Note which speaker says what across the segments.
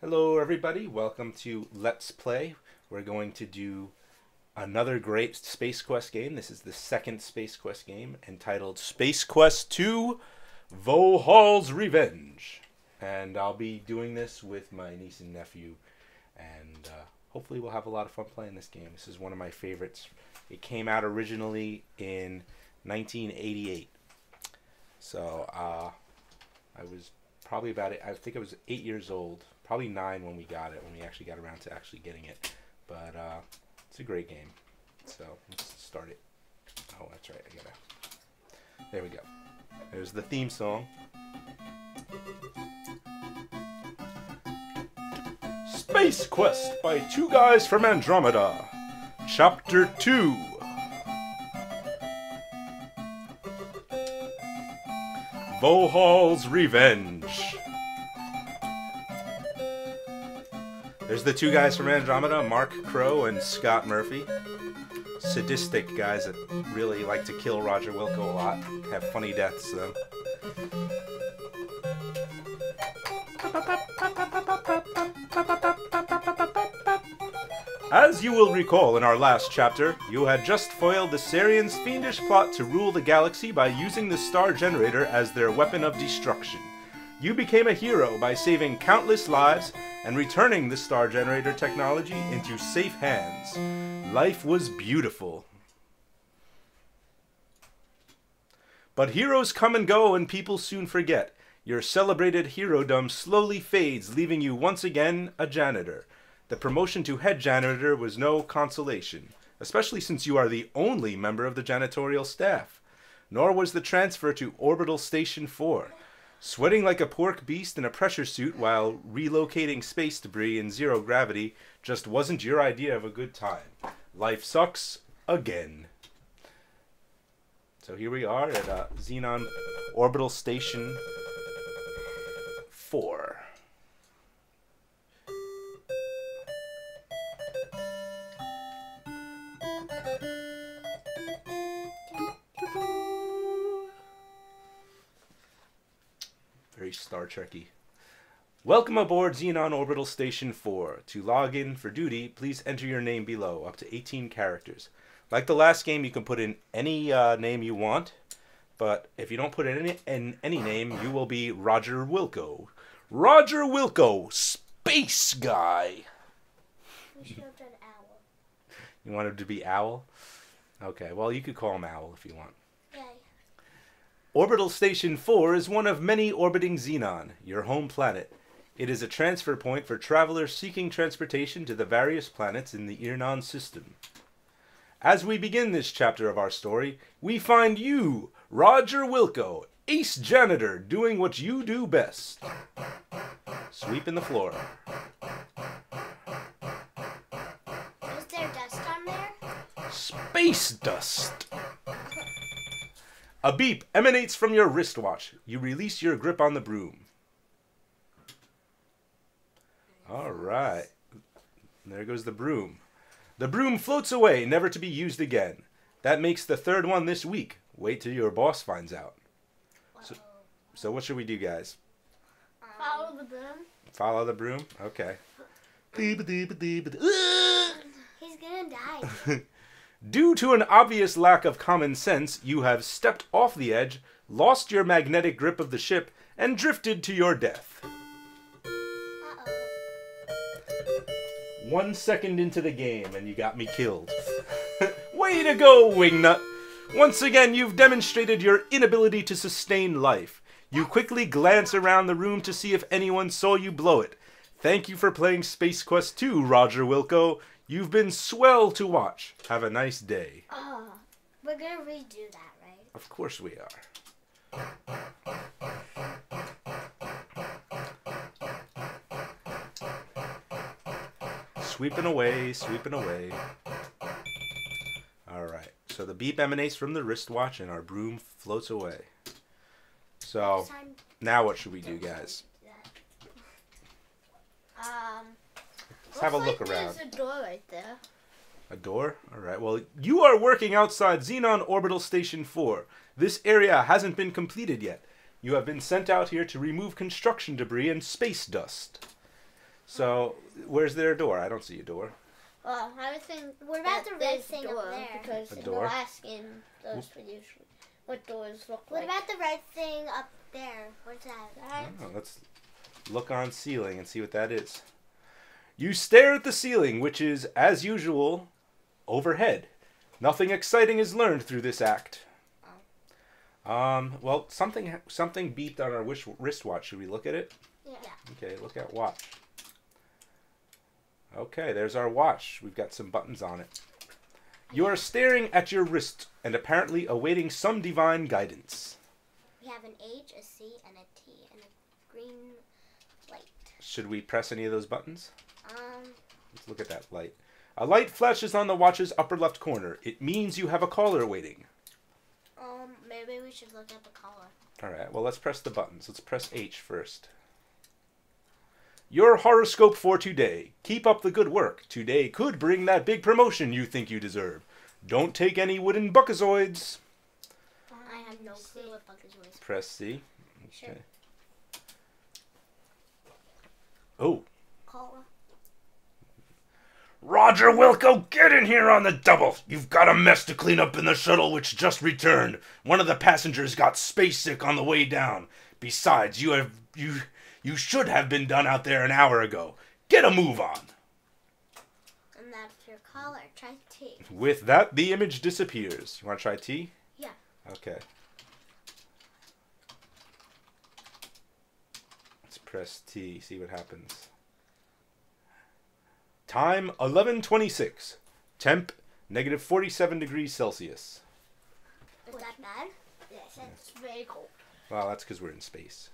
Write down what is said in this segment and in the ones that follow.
Speaker 1: Hello everybody, welcome to Let's Play. We're going to do another great Space Quest game. This is the second Space Quest game entitled Space Quest 2 Vohaul's Revenge. And I'll be doing this with my niece and nephew, and hopefully we'll have a lot of fun playing this game. This is one of my favorites. It came out originally in 1988. So I was probably I think I was 8 years old. Probably 9 when we got it, when we actually got around to actually getting it. But it's a great game. So let's start it. Oh, that's right. There we go. There's the theme song. Space Quest by two guys from Andromeda. Chapter 2. Vohaul's Revenge. There's the two guys from Andromeda, Mark Crow and Scott Murphy. Sadistic guys that really like to kill Roger Wilco a lot. Have funny deaths, though. As you will recall in our last chapter, you had just foiled the Sarians' fiendish plot to rule the galaxy by using the star generator as their weapon of destruction. You became a hero by saving countless lives and returning the star generator technology into safe hands. Life was beautiful. But heroes come and go and people soon forget. Your celebrated hero-dom slowly fades, leaving you once again a janitor. The promotion to head janitor was no consolation, especially since you are the only member of the janitorial staff. Nor was the transfer to Orbital Station 4. Sweating like a pork beast in a pressure suit while relocating space debris in zero gravity just wasn't your idea of a good time. Life sucks again. So here we are at Xenon Orbital Station 4. Very Star Trek-y. Welcome aboard Xenon Orbital Station 4. To log in for duty, please enter your name below, up to 18 characters. Like the last game, you can put in any name you want, but if you don't put in any name, you will be Roger Wilco. Roger Wilco, Space Guy.
Speaker 2: We should have done Owl.
Speaker 1: You want him to be Owl? Okay, well, you could call him Owl if you want.
Speaker 2: Yay.
Speaker 1: Orbital Station 4 is one of many orbiting Xenon, your home planet. It is a transfer point for travelers seeking transportation to the various planets in the Irnon system. As we begin this chapter of our story, we find you, Roger Wilco, ace janitor, doing what you do best. Sweeping the floor.
Speaker 2: Is there dust on there?
Speaker 1: Space dust. A beep emanates from your wristwatch. You release your grip on the broom. All right. There goes the broom. The broom floats away, never to be used again. That makes the third one this week. Wait till your boss finds out. So what should we do, guys?
Speaker 2: Follow the broom.
Speaker 1: Follow the broom? Okay.
Speaker 2: He's gonna die.
Speaker 1: Due to an obvious lack of common sense, you have stepped off the edge, lost your magnetic grip of the ship, and drifted to your death. 1 second into the game, and you got me killed. Way to go, Wingnut! Once again, you've demonstrated your inability to sustain life. You quickly glance around the room to see if anyone saw you blow it. Thank you for playing Space Quest 2, Roger Wilco. You've been swell to watch. Have a nice day.
Speaker 2: We're gonna redo that, right?
Speaker 1: Of course we are. Sweeping away, sweeping away. Alright, so the beep emanates from the wristwatch and our broom floats away. So, now what should we do, guys? Let's have a look around.
Speaker 2: There's a door right there.
Speaker 1: A door? Alright, well, you are working outside Xenon Orbital Station 4. This area hasn't been completed yet. You have been sent out here to remove construction debris and space dust. So, where's their door? I don't see a door.
Speaker 3: Well, I would think
Speaker 2: What about the red
Speaker 3: there's
Speaker 2: thing
Speaker 3: door,
Speaker 2: up there?
Speaker 3: because
Speaker 1: A
Speaker 3: in
Speaker 1: door?
Speaker 3: the last game, those would usually what doors look
Speaker 2: What
Speaker 3: like.
Speaker 2: about the red thing up there? What's that?
Speaker 1: Oh, let's look on ceiling and see what that is. You stare at the ceiling, which is, as usual, overhead. Nothing exciting is learned through this act. Well, something beeped on our wristwatch. Should we look at it?
Speaker 3: Yeah.
Speaker 1: Okay, look at watch. Okay, there's our watch. We've got some buttons on it. You are staring at your wrist and apparently awaiting some divine guidance.
Speaker 2: We have an H, a C, and a T, and a green light.
Speaker 1: Should we press any of those buttons? Let's look at that light. A light flashes on the watch's upper left corner. It means you have a caller waiting.
Speaker 2: Maybe we should look at the collar.
Speaker 1: Alright, well, let's press the buttons. Let's press H first. Your horoscope for today. Keep up the good work. Today could bring that big promotion you think you deserve. Don't take any wooden buckazoids.
Speaker 2: I have no clue what bug is voice.
Speaker 1: Press C.
Speaker 2: Sure.
Speaker 1: Okay. Oh.
Speaker 2: Collar.
Speaker 1: Roger Wilco, get in here on the double. You've got a mess to clean up in the shuttle which just returned. One of the passengers got space sick on the way down. Besides, you should have been done out there an hour ago. Get a move on.
Speaker 2: And that's your collar. Try T.
Speaker 1: With that, the image disappears. You want to try T?
Speaker 2: Yeah.
Speaker 1: Okay. Let's press T, see what happens. Time 11:26. Temp -47 degrees Celsius.
Speaker 2: Is that bad?
Speaker 3: Yes, it's very cold.
Speaker 1: Well, that's because we're in space.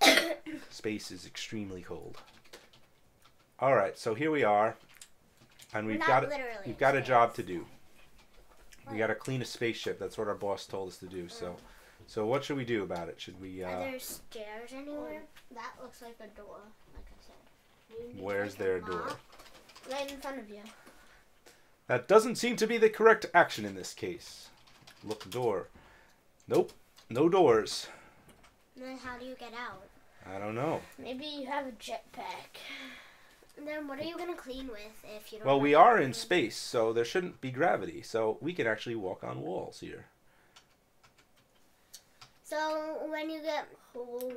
Speaker 1: Space is extremely cold. All right, so here we are, and we've got a job to do. We got to clean a spaceship. That's what our boss told us to do. So what should we do about it? Should we?
Speaker 2: Are there stairs anywhere?
Speaker 3: That looks like a door, like I said.
Speaker 1: Where's their door?
Speaker 3: Right in front of you.
Speaker 1: That doesn't seem to be the correct action in this case. Look, door. Nope, no doors.
Speaker 2: Then how do you get out?
Speaker 1: I don't know.
Speaker 3: Maybe you have a jetpack.
Speaker 2: And then what are you gonna clean with if you don't?
Speaker 1: Well, we
Speaker 2: have
Speaker 1: are
Speaker 2: anything?
Speaker 1: in space, so there shouldn't be gravity. So we can actually walk on walls here.
Speaker 2: So when you get,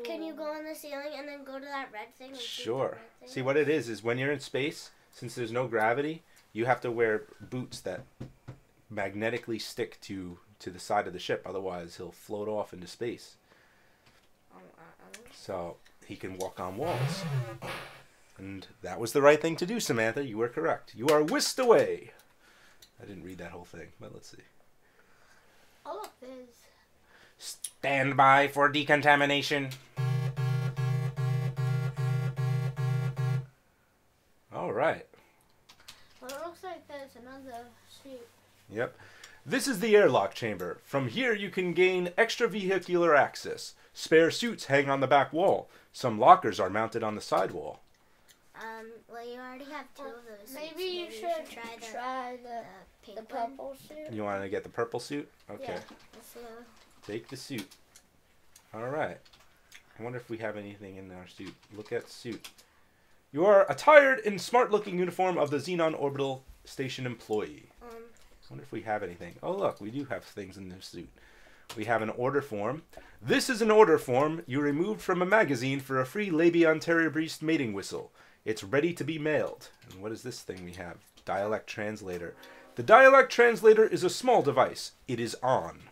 Speaker 2: can you go on the ceiling and then go to that red thing? And
Speaker 1: Sure.
Speaker 2: See,
Speaker 1: See, what it is when you're in space, since there's no gravity, you have to wear boots that magnetically stick to the side of the ship. Otherwise, he'll float off into space. So he can walk on walls. And that was the right thing to do, Samantha. You were correct. You are whisked away. I didn't read that whole thing, but let's see.
Speaker 3: Oh, look, there's...
Speaker 1: Stand by for decontamination. All right.
Speaker 3: Well, it looks like there's another suit.
Speaker 1: Yep. This is the airlock chamber. From here you can gain extravehicular access. Spare suits hang on the back wall. Some lockers are mounted on the side wall.
Speaker 2: Well, you already have two of those.
Speaker 3: Maybe you should try the
Speaker 2: pink one.
Speaker 3: purple suit.
Speaker 1: You want to get the purple suit? Okay.
Speaker 3: Yeah.
Speaker 2: Let's see.
Speaker 1: Take the suit. All right. I wonder if we have anything in our suit. Look at suit. You are attired in smart-looking uniform of the Xenon Orbital Station employee. I wonder if we have anything. Oh, look, we do have things in this suit. We have an order form. This is an order form you removed from a magazine for a free Labion Terrier Beast mating whistle. It's ready to be mailed. And what is this thing we have? Dialect translator. The dialect translator is a small device. It is on.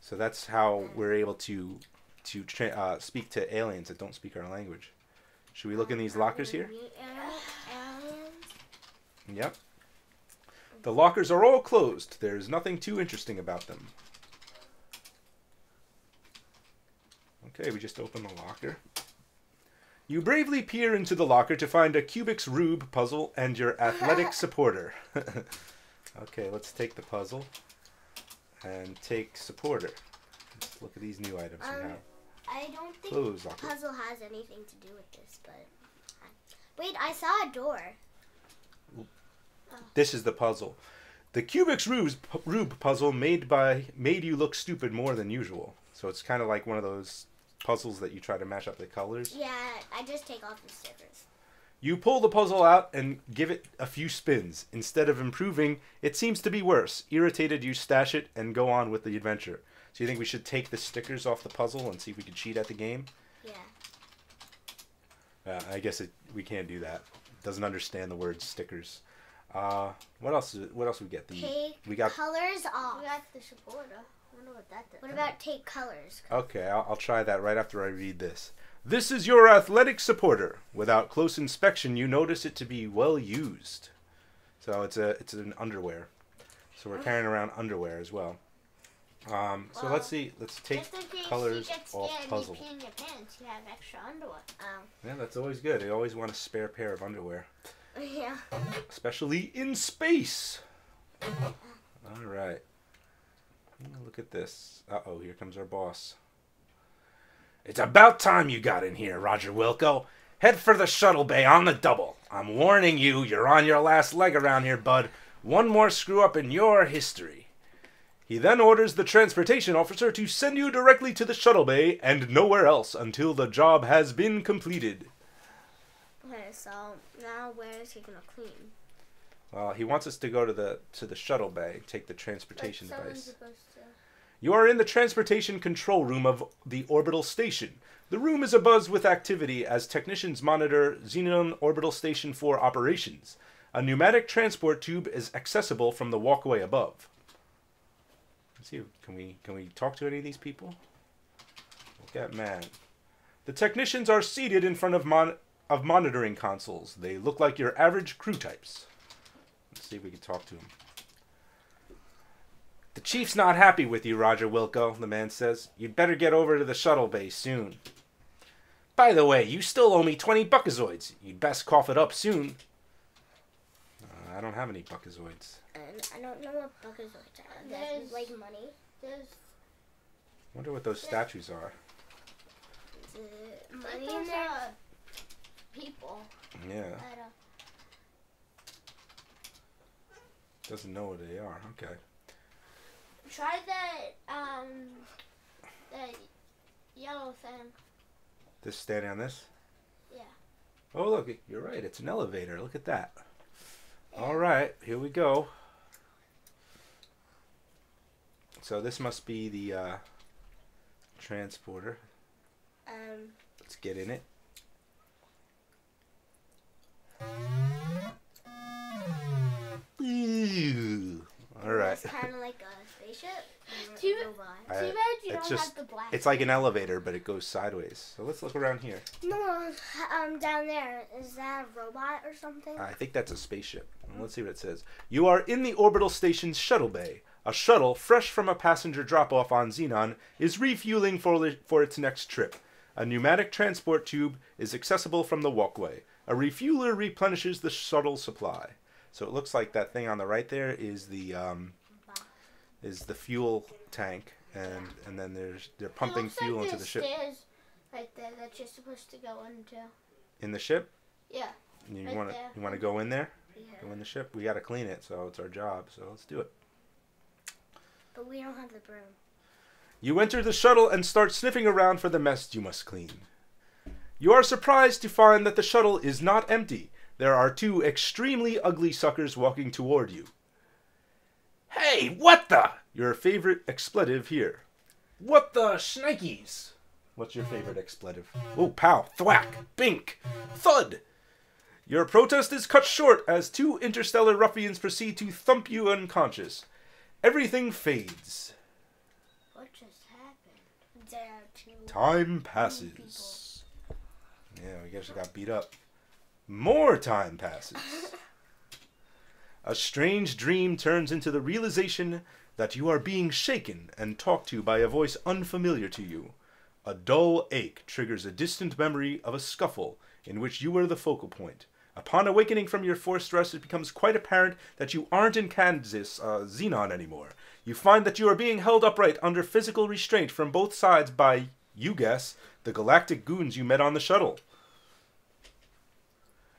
Speaker 1: So that's how we're able to speak to aliens that don't speak our language. Should we look in these lockers here?
Speaker 2: Aliens?
Speaker 1: Yep. The lockers are all closed. There's nothing too interesting about them. Okay, we just opened the locker. You bravely peer into the locker to find a Kubik's Rube puzzle and your athletic supporter. Okay, let's take the puzzle and take supporter. Let's look at these new items we have.
Speaker 2: I don't think
Speaker 1: Close locker.
Speaker 2: puzzle has anything to do with this, but... Wait, I saw a door.
Speaker 1: This is the puzzle. The Kubik's Rube puzzle made you look stupid more than usual. So it's kind of like one of those puzzles that you try to match up the colors.
Speaker 2: Yeah, I just take off the stickers.
Speaker 1: You pull the puzzle out and give it a few spins. Instead of improving, it seems to be worse. Irritated, you stash it and go on with the adventure. So you think we should take the stickers off the puzzle and see if we can cheat at the game?
Speaker 2: Yeah.
Speaker 1: I guess we can't do that. It doesn't understand the word stickers. What else? What else we get?
Speaker 2: We
Speaker 1: got
Speaker 2: colors off.
Speaker 3: We got the supporter. I wonder what that does.
Speaker 2: What about take colors?
Speaker 1: Okay, I'll try that right after I read this. This is your athletic supporter. Without close inspection, you notice it to be well used. So it's an underwear. So we're carrying around underwear as well. So let's see. Let's take colors off puzzle.
Speaker 3: You pee in your pants. You have extra underwear.
Speaker 1: Yeah, that's always good. I always want a spare pair of underwear.
Speaker 2: Yeah.
Speaker 1: Especially in space. All right. Look at this. Uh-oh, here comes our boss. It's about time you got in here, Roger Wilco. Head for the shuttle bay on the double. I'm warning you, you're on your last leg around here, bud. One more screw-up in your history. He then orders the transportation officer to send you directly to the shuttle bay and nowhere else until the job has been completed.
Speaker 2: Okay, so now where is he gonna clean?
Speaker 1: Well, he wants us to go to the shuttle bay, take the transportation device.
Speaker 3: Supposed to.
Speaker 1: You are in the transportation control room of the Orbital Station. The room is abuzz with activity as technicians monitor Xenon Orbital Station 4 operations. A pneumatic transport tube is accessible from the walkway above. Let's see, can we talk to any of these people? Look at man. The technicians are seated in front of monitoring consoles. They look like your average crew types. Let's see if we can talk to them. The chief's not happy with you, Roger Wilco, the man says. You'd better get over to the shuttle bay soon. By the way, you still owe me 20 buckazoids. You'd best cough it up soon. I don't have any buckazoids.
Speaker 2: I don't know what buckazoids are. That's like money.
Speaker 3: There's
Speaker 1: Wonder what those statues are.
Speaker 2: Money
Speaker 3: those
Speaker 2: in there?
Speaker 3: people.
Speaker 1: Yeah.
Speaker 3: That,
Speaker 1: Doesn't know what they are. Okay.
Speaker 3: try that yellow thing.
Speaker 1: This standing on this?
Speaker 3: Yeah.
Speaker 1: Oh, look. You're right. It's an elevator. Look at that. All right. Here we go. So this must be the transporter. Let's get in it. Ooh. All right.
Speaker 2: It's kind of like a spaceship.
Speaker 3: Too
Speaker 2: Robot.
Speaker 3: bad you
Speaker 1: it's
Speaker 3: don't
Speaker 1: just-
Speaker 3: have the black.
Speaker 1: It's like an elevator, but it goes sideways. So let's look around here.
Speaker 2: No, down there. Is that a robot or something?
Speaker 1: I think that's a spaceship. Let's see what it says. You are in the Orbital Station's shuttle bay. A shuttle, fresh from a passenger drop-off on Xenon, is refueling for its next trip. A pneumatic transport tube is accessible from the walkway. A refueler replenishes the shuttle supply. So it looks like that thing on the right there is the fuel tank, and then they're pumping fuel into the ship.
Speaker 3: Stairs right there that you're supposed to go into.
Speaker 1: In the ship?
Speaker 3: Yeah.
Speaker 1: You
Speaker 3: Right
Speaker 1: want
Speaker 3: there.
Speaker 1: to go in there?
Speaker 2: Yeah.
Speaker 1: Go in the ship. We got to clean it, so it's our job. So let's do it.
Speaker 2: But we don't have the broom.
Speaker 1: You enter the shuttle and start sniffing around for the mess you must clean. You are surprised to find that the shuttle is not empty. There are two extremely ugly suckers walking toward you. Hey, what the? Your favorite expletive here. What the shnikes? What's your favorite expletive? Oh, pow, thwack, bink, thud. Your protest is cut short as two interstellar ruffians proceed to thump you unconscious. Everything fades.
Speaker 3: What just happened?
Speaker 2: There are two.
Speaker 1: Time passes. Yeah, we guess we got beat up. More time passes. A strange dream turns into the realization that you are being shaken and talked to by a voice unfamiliar to you. A dull ache triggers a distant memory of a scuffle in which you were the focal point. Upon awakening from your forced rest, it becomes quite apparent that you aren't in Kansas, Xenon anymore. You find that you are being held upright under physical restraint from both sides by, you guess, the galactic goons you met on the shuttle.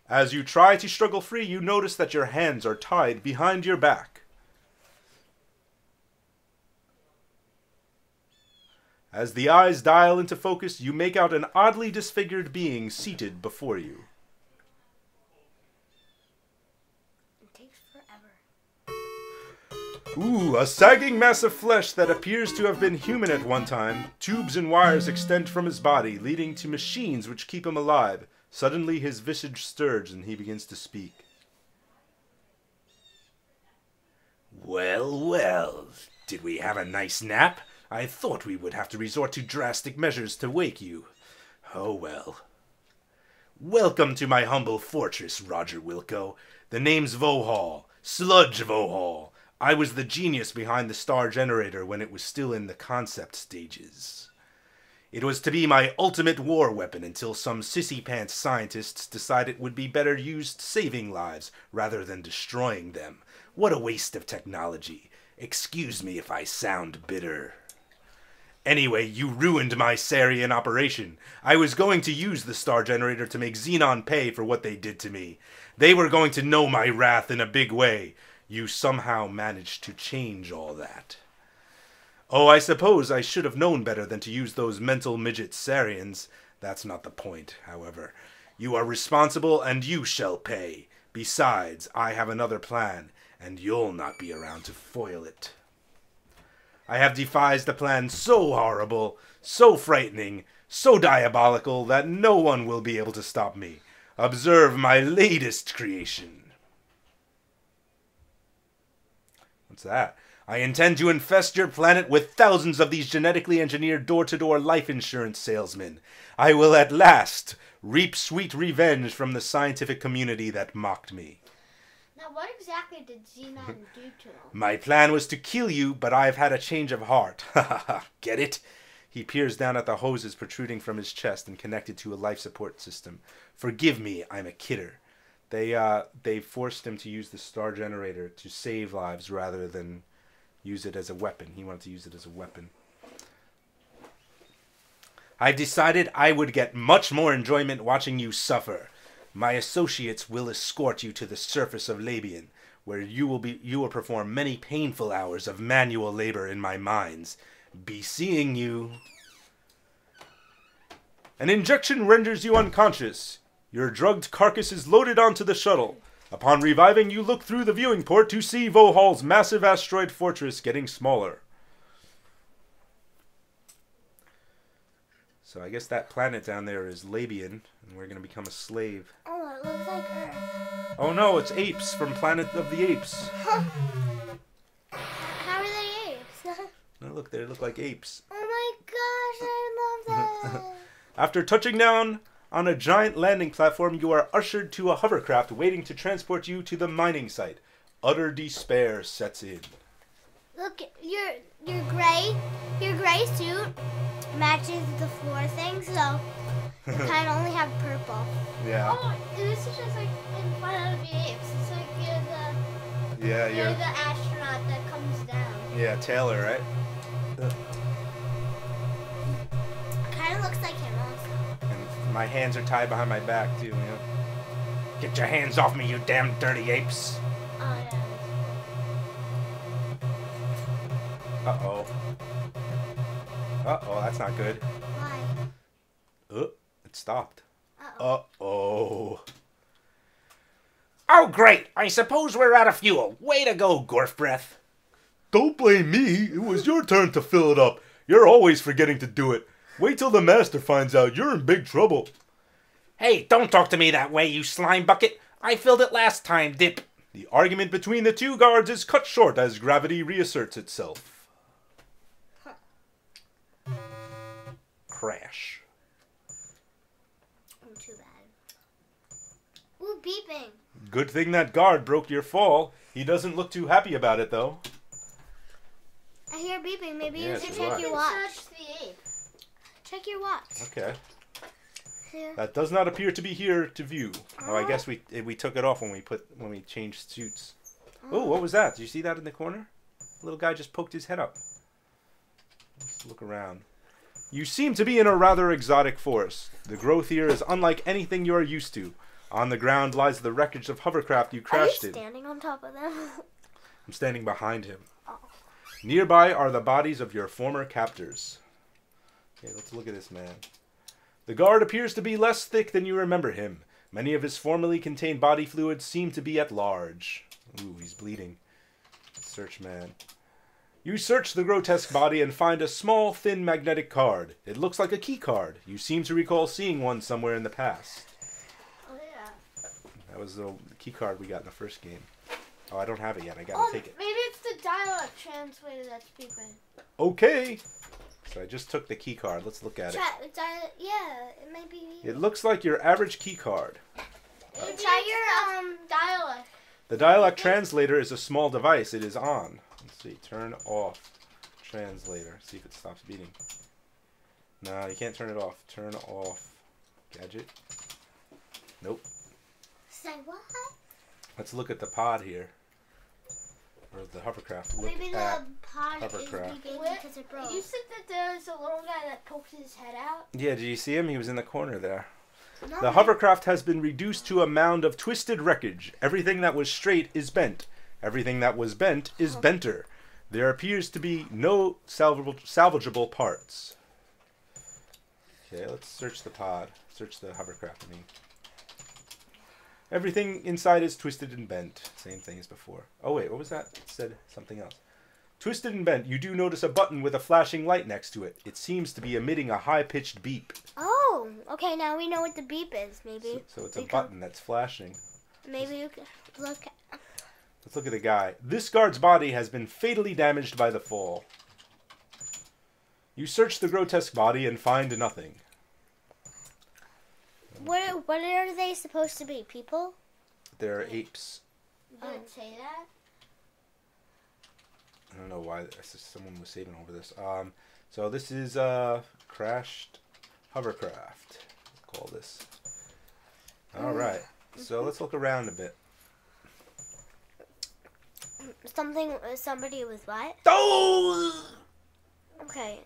Speaker 1: As you try to struggle free, you notice that your hands are tied behind your back. As the eyes dial into focus, you make out an oddly disfigured being seated before you. Ooh, a sagging mass of flesh that appears to have been human at one time. Tubes and wires extend from his body, leading to machines which keep him alive. Suddenly his visage stirs and he begins to speak. Well, well. Did we have a nice nap? I thought we would have to resort to drastic measures to wake you. Oh well. Welcome to my humble fortress, Roger Wilco. The name's Vohaul. Sludge Vohaul. I was the genius behind the star generator when it was still in the concept stages. It was to be my ultimate war weapon until some sissy-pants scientists decided it would be better used saving lives rather than destroying them. What a waste of technology. Excuse me if I sound bitter. Anyway, you ruined my Sarian operation. I was going to use the star generator to make Xenon pay for what they did to me. They were going to know my wrath in a big way. You somehow managed to change all that. Oh, I suppose I should have known better than to use those mental midget Sarians. That's not the point, however. You are responsible and you shall pay. Besides, I have another plan, and you'll not be around to foil it. I have devised a plan so horrible, so frightening, so diabolical that no one will be able to stop me. Observe my latest creation. What's that? I intend to infest your planet with thousands of these genetically engineered door-to-door life insurance salesmen. I will at last reap sweet revenge from the scientific community that mocked me.
Speaker 3: Now, what exactly did Xenon do to him?
Speaker 1: My plan was to kill you, but I've had a change of heart. Ha ha ha. Get it? He peers down at the hoses protruding from his chest and connected to a life support system. Forgive me, I'm a kidder. They forced him to use the star generator to save lives rather than use it as a weapon. He wanted to use it as a weapon. I've decided I would get much more enjoyment watching you suffer. My associates will escort you to the surface of Labion, where you will perform many painful hours of manual labor in my mines. Be seeing you. An injection renders you unconscious. Your drugged carcass is loaded onto the shuttle. Upon reviving, you look through the viewing port to see Vohaul's massive asteroid fortress getting smaller. So I guess that planet down there is Labion, and we're going to become a slave.
Speaker 2: Oh, it looks like Earth.
Speaker 1: Oh no, it's apes from Planet of the Apes.
Speaker 2: Huh. How are they apes?
Speaker 1: Oh, look, they look like apes.
Speaker 2: Oh my gosh, I love that.
Speaker 1: After touching down on a giant landing platform, you are ushered to a hovercraft waiting to transport you to the mining site. Utter despair sets in.
Speaker 2: Look, your gray suit matches the floor thing, so you kind of only have purple.
Speaker 1: Yeah.
Speaker 3: Oh, this is just like in Planet of the Apes. It's like
Speaker 1: Yeah,
Speaker 3: you're the astronaut that comes down.
Speaker 1: Yeah, Taylor, right?
Speaker 2: Kind of looks like him also.
Speaker 1: And my hands are tied behind my back too, man. Get your hands off me, you damn dirty apes!
Speaker 3: Oh yeah.
Speaker 1: Uh-oh. Uh-oh, that's not good.
Speaker 2: Why?
Speaker 1: It stopped.
Speaker 2: Uh-oh.
Speaker 1: Uh-oh. Oh, great! I suppose we're out of fuel. Way to go, Gorf Breath. Don't blame me. It was your turn to fill it up. You're always forgetting to do it. Wait till the master finds out. You're in big trouble. Hey, don't talk to me that way, you slime bucket. I filled it last time, Dip. The argument between the two guards is cut short as gravity reasserts itself. Crash.
Speaker 2: Oh, too bad. Ooh, beeping.
Speaker 1: Good thing that guard broke your fall. He doesn't look too happy about it, though.
Speaker 2: I hear beeping. Maybe
Speaker 1: Yeah,
Speaker 2: you should
Speaker 1: it's
Speaker 2: check
Speaker 1: what?
Speaker 2: your watch.
Speaker 3: Search the ape.
Speaker 2: Check your watch.
Speaker 1: Okay.
Speaker 2: Here.
Speaker 1: That does not appear to be here to view. Oh, I guess we took it off when we changed suits. Oh, what was that? Did you see that in the corner? The little guy just poked his head up. Let's look around. You seem to be in a rather exotic forest. The growth here is unlike anything you are used to. On the ground lies the wreckage of hovercraft you crashed
Speaker 2: Are you
Speaker 1: in.
Speaker 2: standing on top of them?
Speaker 1: I'm standing behind him.
Speaker 2: Oh.
Speaker 1: Nearby are the bodies of your former captors. Okay, let's look at this man. The guard appears to be less thick than you remember him. Many of his formerly contained body fluids seem to be at large. Ooh, he's bleeding. Search man. You search the grotesque body and find a small, thin magnetic card. It looks like a key card. You seem to recall seeing one somewhere in the past.
Speaker 3: Oh, yeah.
Speaker 1: That was the key card we got in the first game. Oh, I don't have it yet. I gotta take it.
Speaker 3: Maybe it's the dialect translator that's beeping.
Speaker 1: Okay. So I just took the key card. Let's look at it.
Speaker 2: Yeah, it might be.
Speaker 1: It looks like your average key card.
Speaker 2: Try your
Speaker 3: dialect.
Speaker 1: The dialect translator is a small device. It is on. Let's see. Turn off translator. See if it stops beating. No, you can't turn it off. Turn off gadget. Nope.
Speaker 2: Say what?
Speaker 1: Let's look at the pod here. Or the hovercraft. Look
Speaker 2: Maybe
Speaker 1: at
Speaker 2: the pod
Speaker 1: hovercraft.
Speaker 2: is beeping because it broke.
Speaker 3: You said that there's a little guy that pokes his head out?
Speaker 1: Yeah, did you see him? He was in the corner there.
Speaker 2: No,
Speaker 1: The hovercraft has been reduced to a mound of twisted wreckage. Everything that was straight is bent. Everything that was bent is benter. There appears to be no salvageable parts. Okay, let's search the pod. Search the hovercraft, I mean. Everything inside is twisted and bent. Same thing as before. Oh wait, what was that? It said something else. Twisted and bent. You do notice a button with a flashing light next to it. It seems to be emitting a high-pitched beep.
Speaker 2: Oh, okay. Now we know what the beep is. Maybe.
Speaker 1: So it's a button that's flashing.
Speaker 2: Maybe you can look.
Speaker 1: Let's look at the guy. This guard's body has been fatally damaged by the fall. You search the grotesque body and find nothing.
Speaker 2: What are they supposed to be? People?
Speaker 1: They're apes.
Speaker 3: Did it say that?
Speaker 1: I don't know why. Someone was saving over this. So this is a crashed hovercraft. We'll call this. All right. So let's look around a bit.
Speaker 2: Somebody with what?
Speaker 1: Oh!
Speaker 2: Okay.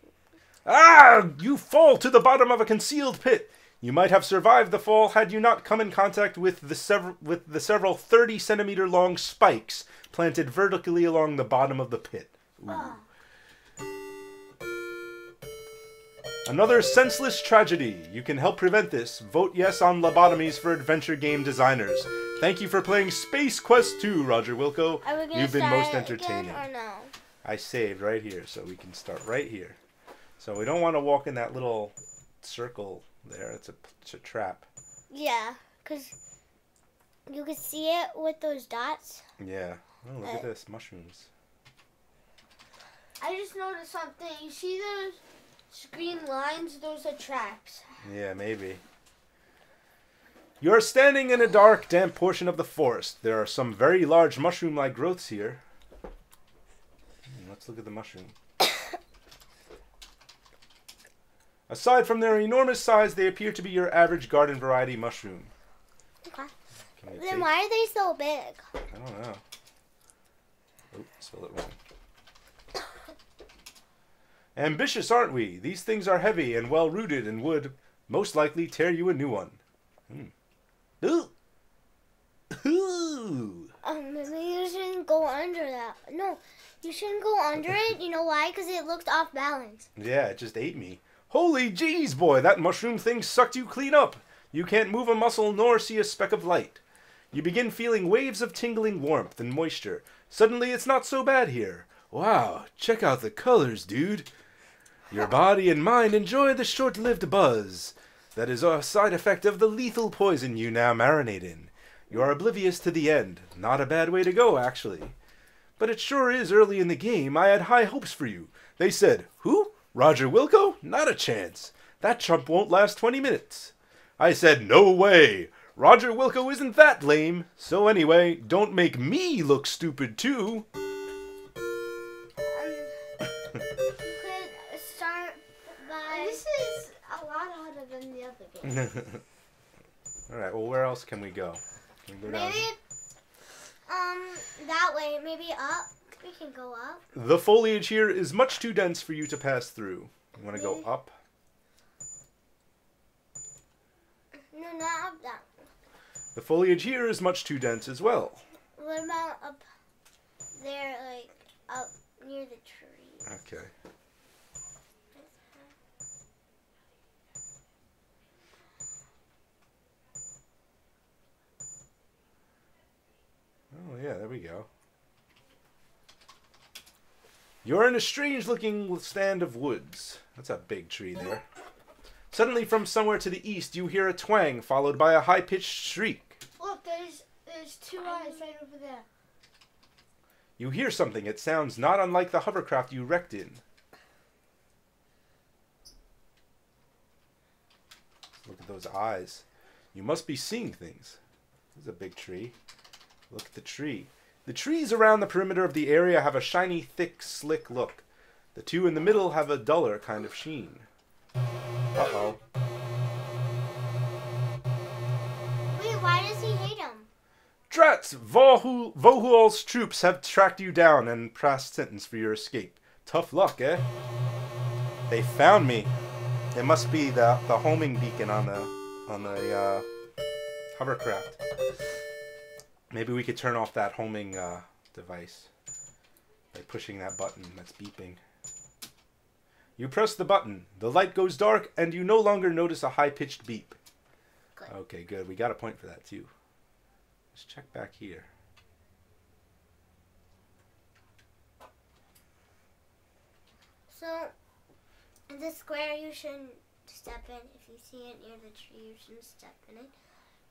Speaker 1: Ah! You fall to the bottom of a concealed pit. You might have survived the fall had you not come in contact with the several 30-centimeter long spikes planted vertically along the bottom of the pit. Ooh. Another senseless tragedy. You can help prevent this. Vote yes on lobotomies for adventure game designers. Thank you for playing Space Quest 2, Roger Wilco. You've been most entertaining.
Speaker 2: Or no?
Speaker 1: I saved right here, so we can start right here. So we don't want to walk in that little circle there. It's a trap.
Speaker 2: Yeah, because you can see it with those dots.
Speaker 1: Yeah. Oh, look at this. Mushrooms.
Speaker 3: I just noticed something. You see those green lines? Those are traps.
Speaker 1: Yeah, maybe. You're standing in a dark, damp portion of the forest. There are some very large mushroom-like growths here. Let's look at the mushroom. Aside from their enormous size, they appear to be your average garden variety mushroom.
Speaker 2: Okay. Then why are they so big?
Speaker 1: I don't know. Oh, spelled it wrong. Ambitious, aren't we? These things are heavy and well-rooted and would most likely tear you a new one. Ooh. Ooh.
Speaker 2: Maybe you shouldn't go under that. No, you shouldn't go under it. You know why? Because it looked off balance.
Speaker 1: Yeah, it just ate me. Holy jeez, boy, that mushroom thing sucked you clean up. You can't move a muscle nor see a speck of light. You begin feeling waves of tingling warmth and moisture. Suddenly, it's not so bad here. Wow, check out the colors, dude. Your body and mind enjoy the short-lived buzz. That is a side effect of the lethal poison you now marinate in. You are oblivious to the end. Not a bad way to go, actually. But it sure is early in the game. I had high hopes for you. They said, who? Roger Wilco? Not a chance. That chump won't last 20 minutes. I said, no way. Roger Wilco isn't that lame. So anyway, don't make me look stupid too.
Speaker 2: Could start by...
Speaker 3: This is a lot harder than the other game.
Speaker 1: Alright, well where else can we go? Can we go down?
Speaker 2: Maybe, that way. Maybe up. We can go up.
Speaker 1: The foliage here is much too dense for you to pass through. You want to go up?
Speaker 2: No, not up that.
Speaker 1: The foliage here is much too dense as well.
Speaker 2: What about up there, like up near the tree?
Speaker 1: Okay. Oh yeah, there we go. You're in a strange-looking stand of woods. That's a big tree there. Suddenly, from somewhere to the east, you hear a twang, followed by a high-pitched shriek.
Speaker 3: Look, there's two eyes right over there.
Speaker 1: You hear something. It sounds not unlike the hovercraft you wrecked in. Look at those eyes. You must be seeing things. This is a big tree. Look at the tree. The trees around the perimeter of the area have a shiny, thick, slick look. The two in the middle have a duller kind of sheen. Uh-oh.
Speaker 2: Wait, why does he hate him?
Speaker 1: Drats! Vohaul's troops have tracked you down and passed sentence for your escape. Tough luck, eh? They found me. It must be the homing beacon on the hovercraft. Maybe we could turn off that homing device by pushing that button that's beeping. You press the button. The light goes dark, and you no longer notice a high-pitched beep.
Speaker 2: Good.
Speaker 1: Okay, good. We got a point for that, too. Let's check back here.
Speaker 2: So, in the square, you shouldn't step in. If you see it near the tree, you shouldn't step in it,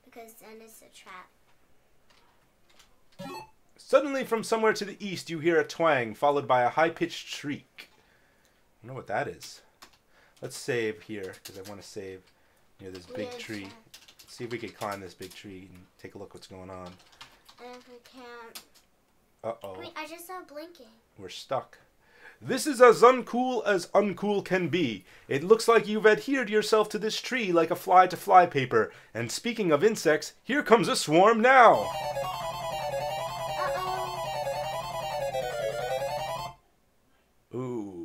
Speaker 2: because then it's a trap.
Speaker 1: Suddenly, from somewhere to the east, you hear a twang, followed by a high-pitched shriek. I don't know what that is. Let's save here, because I want to save near this big tree. Let's see if we can climb this big tree and take a look what's going on.
Speaker 2: And if we can't...
Speaker 1: Uh-oh.
Speaker 2: Wait, I just saw blinking.
Speaker 1: We're stuck. This is as uncool can be. It looks like you've adhered yourself to this tree like a fly to flypaper. And speaking of insects, here comes a swarm now. Ooh.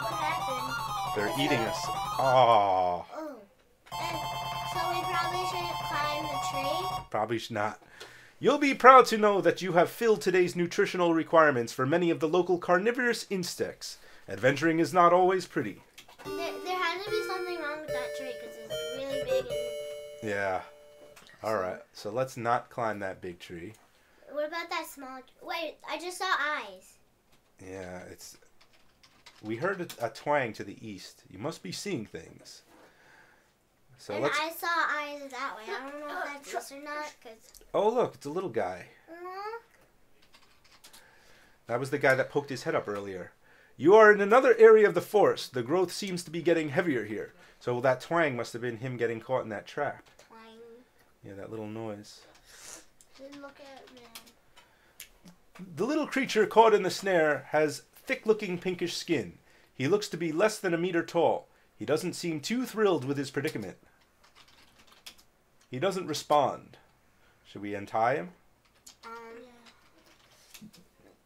Speaker 2: What happened?
Speaker 1: They're eating us. Ah.
Speaker 2: Oh. And so we probably shouldn't climb the tree?
Speaker 1: Probably not. You'll be proud to know that you have filled today's nutritional requirements for many of the local carnivorous insects. Adventuring is not always pretty.
Speaker 2: There has to be something wrong with that tree because it's really big and...
Speaker 1: Yeah. Alright, so let's not climb that big tree.
Speaker 2: What about that small... Wait, I just saw eyes.
Speaker 1: Yeah, it's... We heard a twang to the east. You must be seeing things. So
Speaker 2: and
Speaker 1: let's...
Speaker 2: I saw eyes that way. I don't know if that's this or not, because...
Speaker 1: Oh, look, it's a little guy. That was the guy that poked his head up earlier. You are in another area of the forest. The growth seems to be getting heavier here. So that twang must have been him getting caught in that trap.
Speaker 2: Twang.
Speaker 1: Yeah, that little noise.
Speaker 3: Then look at me.
Speaker 1: The little creature caught in the snare has thick-looking pinkish skin. He looks to be less than a meter tall. He doesn't seem too thrilled with his predicament. He doesn't respond. Should we untie him?
Speaker 2: Yeah.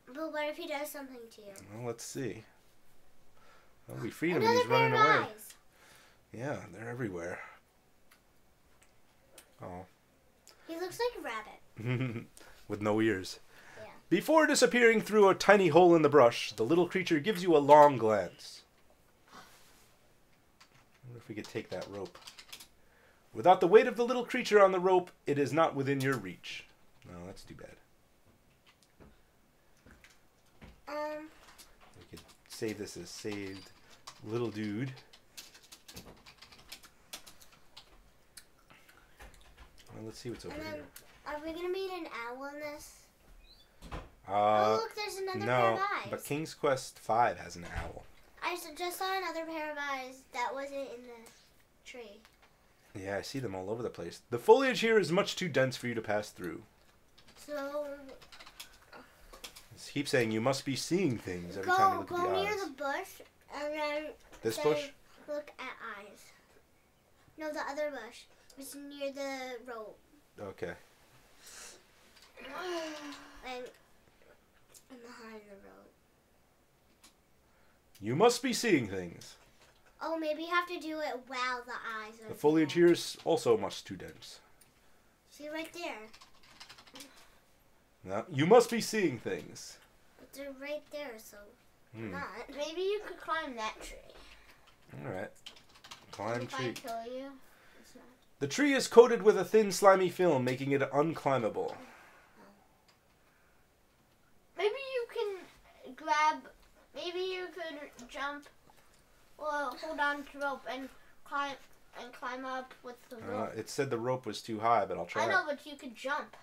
Speaker 2: But what if he does something to you?
Speaker 1: Well, let's see. Well, we freed him and
Speaker 2: Another
Speaker 1: he's running
Speaker 2: pair of
Speaker 1: away.
Speaker 2: eyes.
Speaker 1: Yeah, they're everywhere. Oh.
Speaker 2: He looks like a rabbit.
Speaker 1: With no ears.
Speaker 2: Yeah.
Speaker 1: Before disappearing through a tiny hole in the brush, the little creature gives you a long glance. I wonder if we could take that rope. Without the weight of the little creature on the rope, it is not within your reach. No, that's too bad. We could save this as saved little dude. Well, let's see what's over here.
Speaker 2: Are we going to meet an owl in this? Oh, look, there's another pair of eyes.
Speaker 1: But King's Quest V has an owl.
Speaker 2: I just saw another pair of eyes that wasn't in the tree.
Speaker 1: Yeah, I see them all over the place. The foliage here is much too dense for you to pass through.
Speaker 2: So...
Speaker 1: Keep saying you must be seeing things every time you look at the eyes.
Speaker 2: Go near the bush and then
Speaker 1: This
Speaker 2: say,
Speaker 1: bush?
Speaker 2: Look at eyes. No, the other bush. It's near the road.
Speaker 1: Okay.
Speaker 2: And behind the road.
Speaker 1: You must be seeing things.
Speaker 2: Oh, maybe you have to do it while the eyes are
Speaker 1: The foliage
Speaker 2: there.
Speaker 1: here is also much too dense.
Speaker 2: See right there.
Speaker 1: No, you must be seeing things.
Speaker 2: But they're right there, so not.
Speaker 3: Maybe you could climb that tree.
Speaker 1: Alright. Climb
Speaker 3: If I
Speaker 1: tree.
Speaker 3: kill you, it's not.
Speaker 1: The tree is coated with a thin slimy film, making it unclimbable.
Speaker 3: Maybe you can grab. Maybe you could jump or hold on to rope and climb up with the rope.
Speaker 1: It said the rope was too high, but I'll try.
Speaker 3: I know, but you could jump.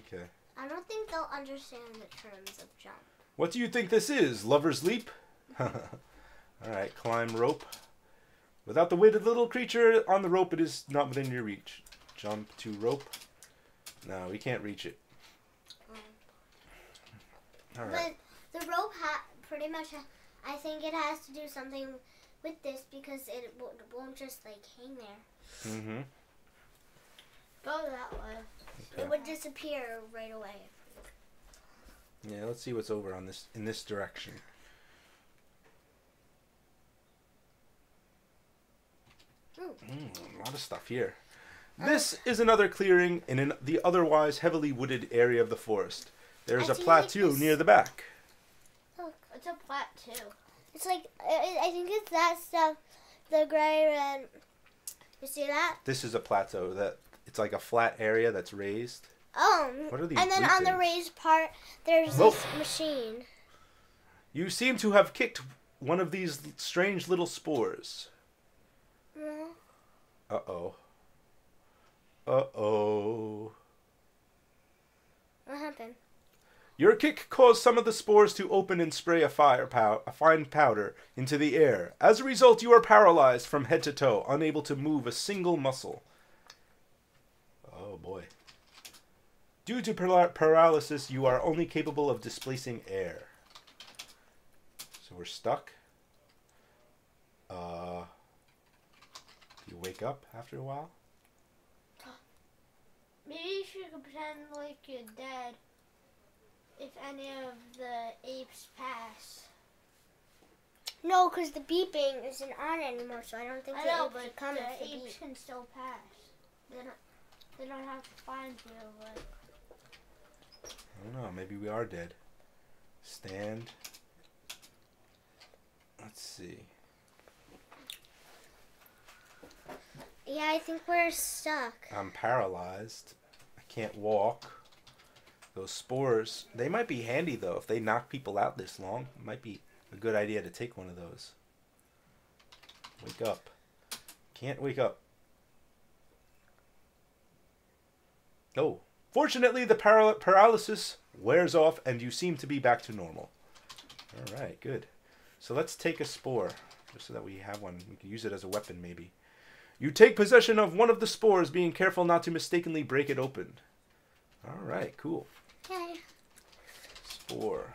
Speaker 1: Okay.
Speaker 2: I don't think they'll understand the terms of jump.
Speaker 1: What do you think this is? Lover's leap? All right, climb rope. Without the weighted little creature on the rope, it is not within your reach. Jump to rope. No, we can't reach it. All right.
Speaker 2: But the rope pretty much, I think it has to do something with this because it won't just like hang there.
Speaker 1: Mm-hmm.
Speaker 3: Go that way.
Speaker 1: Okay.
Speaker 2: It would disappear right away.
Speaker 1: Yeah, let's see what's over on this in this direction. A lot of stuff here. This is another clearing in the otherwise heavily wooded area of the forest. There's a plateau near the back.
Speaker 2: Look,
Speaker 3: it's a plateau.
Speaker 2: It's like, I think it's that stuff, the gray red. You see that?
Speaker 1: This is a plateau that it's like a flat area that's raised.
Speaker 2: Oh,
Speaker 1: What are these
Speaker 2: and then
Speaker 1: blue
Speaker 2: on the
Speaker 1: things?
Speaker 2: raised part, there's this machine.
Speaker 1: You seem to have kicked one of these strange little spores.
Speaker 2: No.
Speaker 1: Uh-oh. Uh-oh.
Speaker 2: What happened?
Speaker 1: Your kick caused some of the spores to open and spray a fine powder into the air. As a result, you are paralyzed from head to toe, unable to move a single muscle. Oh boy. Due to paralysis, you are only capable of displacing air. So we're stuck. Do you wake up after a while?
Speaker 3: Maybe you should pretend like you're dead if any of the apes pass.
Speaker 2: No, because the beeping isn't on anymore, so I don't think
Speaker 3: I
Speaker 2: the
Speaker 3: know,
Speaker 2: apes
Speaker 3: but
Speaker 2: should come
Speaker 3: the
Speaker 2: if the
Speaker 3: apes
Speaker 2: beep.
Speaker 3: can still pass. They don't have to find you, but...
Speaker 1: I don't know. Maybe we are dead. Stand. Let's see.
Speaker 2: Yeah, I think we're stuck.
Speaker 1: I'm paralyzed. I can't walk. Those spores, they might be handy though. If they knock people out this long, it might be a good idea to take one of those. Wake up. Can't wake up. Oh. Fortunately, the paralysis wears off and you seem to be back to normal. Alright, good. So let's take a spore, just so that we have one. We can use it as a weapon, maybe. You take possession of one of the spores, being careful not to mistakenly break it open. Alright, cool.
Speaker 2: Okay.
Speaker 1: Spore.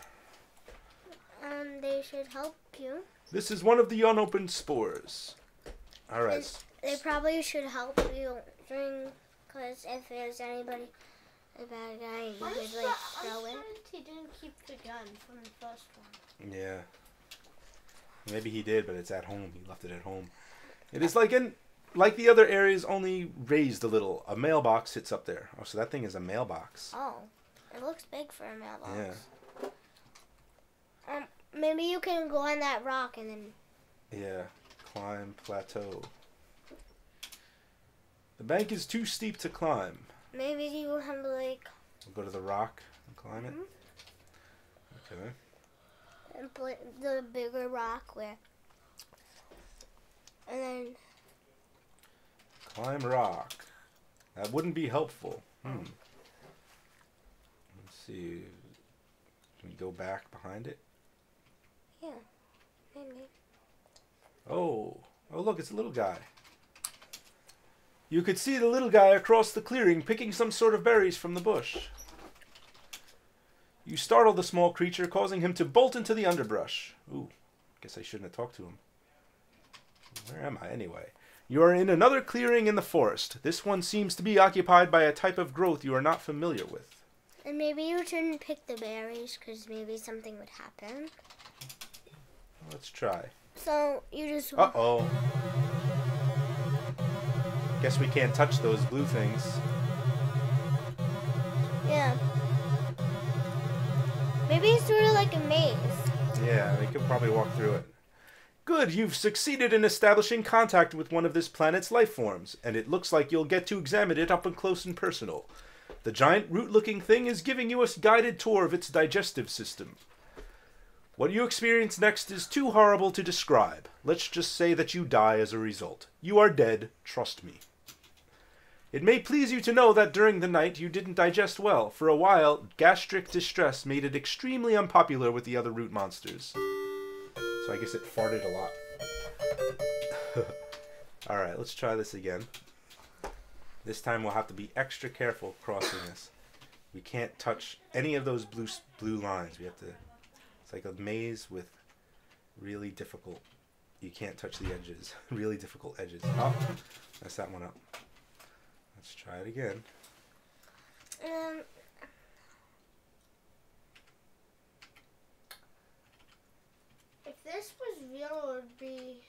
Speaker 2: They should help you.
Speaker 1: This is one of the unopened spores. Alright.
Speaker 2: They probably should help you during, because if there's anybody, a bad guy, you could like throw it.
Speaker 3: He didn't keep the gun from the first one.
Speaker 1: Yeah. Maybe he did, but it's at home. He left it at home. It is like the other areas, only raised a little. A mailbox sits up there. Oh, so that thing is a mailbox.
Speaker 2: Oh, it looks big for a mailbox.
Speaker 1: Yeah.
Speaker 2: Maybe you can go on that rock and then...
Speaker 1: Yeah. Climb plateau. The bank is too steep to climb.
Speaker 2: Maybe you have to like...
Speaker 1: We'll go to the rock and climb it. Okay.
Speaker 2: And put the bigger rock where... And then...
Speaker 1: Climb rock. That wouldn't be helpful. Let's see. Can we go back behind it?
Speaker 2: Yeah. Maybe.
Speaker 1: Oh. Oh, look, it's a little guy. You could see the little guy across the clearing picking some sort of berries from the bush. You startle the small creature, causing him to bolt into the underbrush. Ooh, guess I shouldn't have talked to him. Where am I anyway? You are in another clearing in the forest. This one seems to be occupied by a type of growth you are not familiar with.
Speaker 2: And maybe you shouldn't pick the berries because maybe something would happen.
Speaker 1: Let's try.
Speaker 2: So you just...
Speaker 1: Uh-oh. Guess we can't touch those blue things.
Speaker 2: Yeah. Maybe it's sort of like a maze.
Speaker 1: Yeah, we could probably walk through it. Good, you've succeeded in establishing contact with one of this planet's life forms, and it looks like you'll get to examine it up and close and personal. The giant root-looking thing is giving you a guided tour of its digestive system. What you experience next is too horrible to describe. Let's just say that you die as a result. You are dead, trust me. It may please you to know that during the night you didn't digest well. For a while, gastric distress made it extremely unpopular with the other root monsters. So I guess it farted a lot. Alright, let's try this again. This time we'll have to be extra careful crossing this. We can't touch any of those blue lines. We have to... It's like a maze with really difficult... You can't touch the edges. Really difficult edges. Oh, messed that one up. Let's try it again.
Speaker 3: If this was real, it would be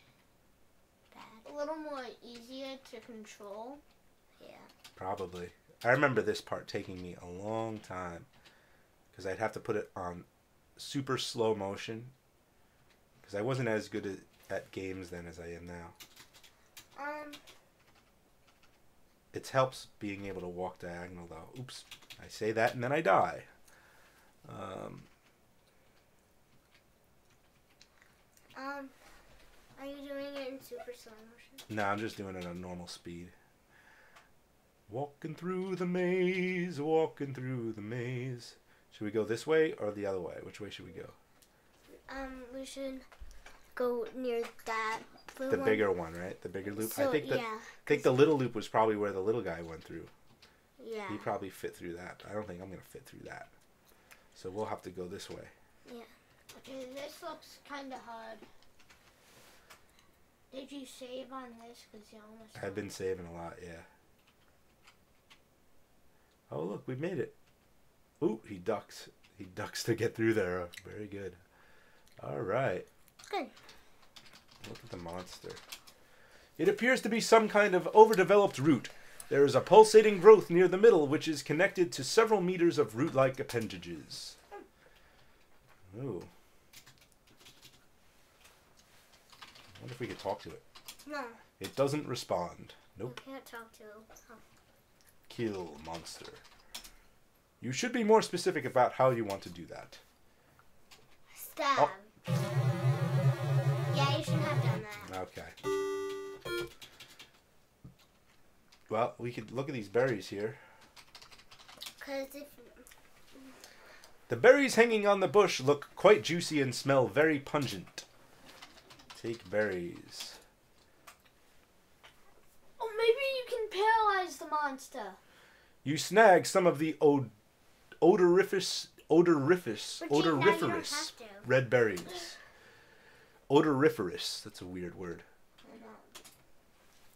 Speaker 2: Bad.
Speaker 3: a little more easier to control.
Speaker 2: Yeah.
Speaker 1: Probably. I remember this part taking me a long time. Because I'd have to put it on super slow motion. Because I wasn't as good at games then as I am now. It helps being able to walk diagonal though. Oops. I say that and then I die.
Speaker 2: Are you doing it in super slow motion?
Speaker 1: No, I'm just doing it on normal speed. Walking through the maze, walking through the maze. Should we go this way or the other way? Which way should we go?
Speaker 2: We should go near that blue
Speaker 1: The
Speaker 2: one.
Speaker 1: bigger one, right? The bigger loop.
Speaker 2: So,
Speaker 1: I think
Speaker 2: yeah.
Speaker 1: the little loop was probably where the little guy went through.
Speaker 2: Yeah.
Speaker 1: He probably fit through that. I don't think I'm gonna fit through that. So we'll have to go this way.
Speaker 2: Yeah.
Speaker 3: Okay, this looks kind of hard. Did you save on this? Because you almost...
Speaker 1: I've been saving a lot, yeah. Oh, look, we made it. Ooh, he ducks. He ducks to get through there. Very good. All right.
Speaker 2: Good.
Speaker 1: Look at the monster. It appears to be some kind of overdeveloped root. There is a pulsating growth near the middle, which is connected to several meters of root-like appendages. Ooh. I wonder if we could talk to it.
Speaker 2: No.
Speaker 1: It doesn't respond. Nope.
Speaker 2: You can't talk to him. Oh.
Speaker 1: Kill monster. You should be more specific about how you want to do that.
Speaker 2: Stab.
Speaker 1: Oh.
Speaker 2: Yeah, you shouldn't have done that.
Speaker 1: Okay. Well, we could look at these berries here.
Speaker 2: Because if...
Speaker 1: The berries hanging on the bush look quite juicy and smell very pungent. Take berries.
Speaker 3: Oh, maybe you can paralyze the monster.
Speaker 1: You snag some of the odoriferous
Speaker 2: But now you don't have to.
Speaker 1: red berries. Odoriferous. That's a weird word.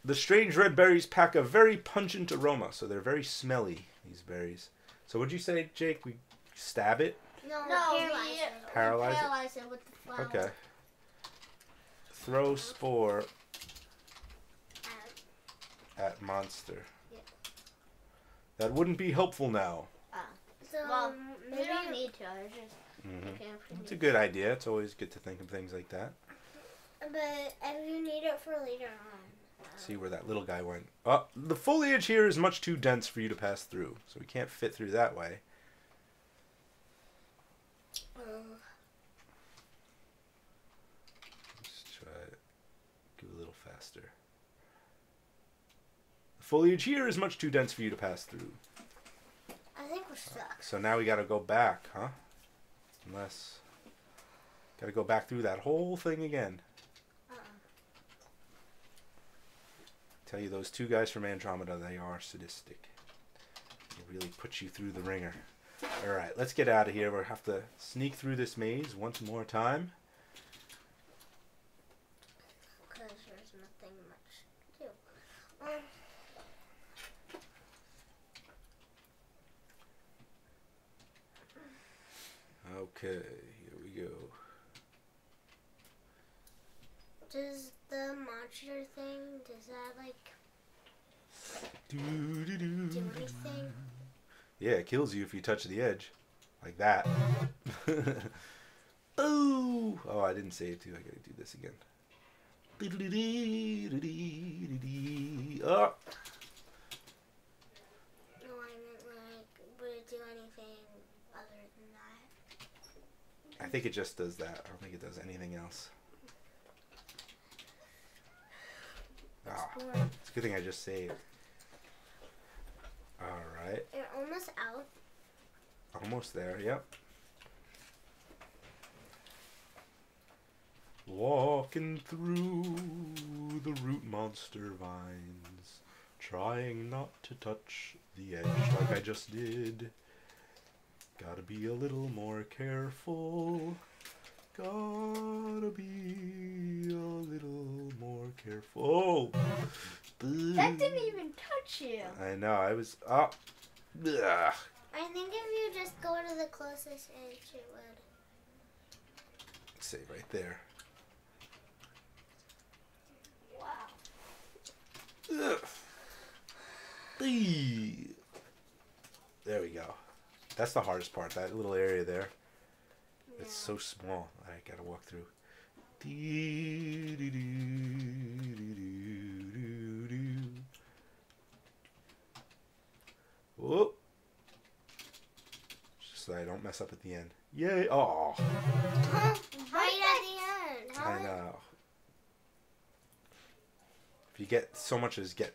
Speaker 1: The strange red berries pack a very pungent aroma, so they're very smelly, these berries. So what'd you say, Jake? We stab it?
Speaker 2: No,
Speaker 1: Paralyze it?
Speaker 3: Paralyze it with the flower.
Speaker 1: Okay. Throw spore at monster.
Speaker 2: Yeah.
Speaker 1: That wouldn't be helpful now.
Speaker 2: So,
Speaker 3: Well,
Speaker 2: maybe
Speaker 3: you don't need to. I just... Okay,
Speaker 1: It's a good idea. It's always good to think of things like that.
Speaker 2: But if you need it for later on.
Speaker 1: See where that little guy went. Oh, the foliage here is much too dense for you to pass through, so we can't fit through that way. Let's try it. Go a little faster. The foliage here is much too dense for you to pass through.
Speaker 2: I think we're stuck.
Speaker 1: So now we gotta go back, huh? Unless... Gotta go back through that whole thing again. Tell you, those two guys from Andromeda, they are sadistic. They really put you through the ringer. Alright, let's get out of here. We'll have to sneak through this maze once more time.
Speaker 2: Because there's nothing much to do.
Speaker 1: Okay, here we go.
Speaker 2: Does the monster thing, does that like do anything?
Speaker 1: Yeah, it kills you if you touch the edge. Like that. Boo! Oh, I didn't save too. I gotta do this again. Oh!
Speaker 2: No, I meant like, would it do anything other than that?
Speaker 1: I I think it just does that. I don't think it does anything else. Ah, it's a good thing I just saved. Alright.
Speaker 2: You're almost out.
Speaker 1: Almost there, yep. Walking through the root monster vines, trying not to touch the edge like I just did. Gotta be a little more careful. Gotta be a little more careful. Oh!
Speaker 3: That didn't even touch you.
Speaker 1: I know, I was up. Ugh.
Speaker 2: I think if you just go to the closest edge, it would.
Speaker 1: Say right there.
Speaker 3: Wow.
Speaker 1: Ugh. Eee. There we go. That's the hardest part, that little area there.
Speaker 2: Yeah.
Speaker 1: It's so small. I gotta walk through. Whoop. Just so I don't mess up at the end. Yay! Oh,
Speaker 2: Right at the end. Huh?
Speaker 1: I know. If you get so much as get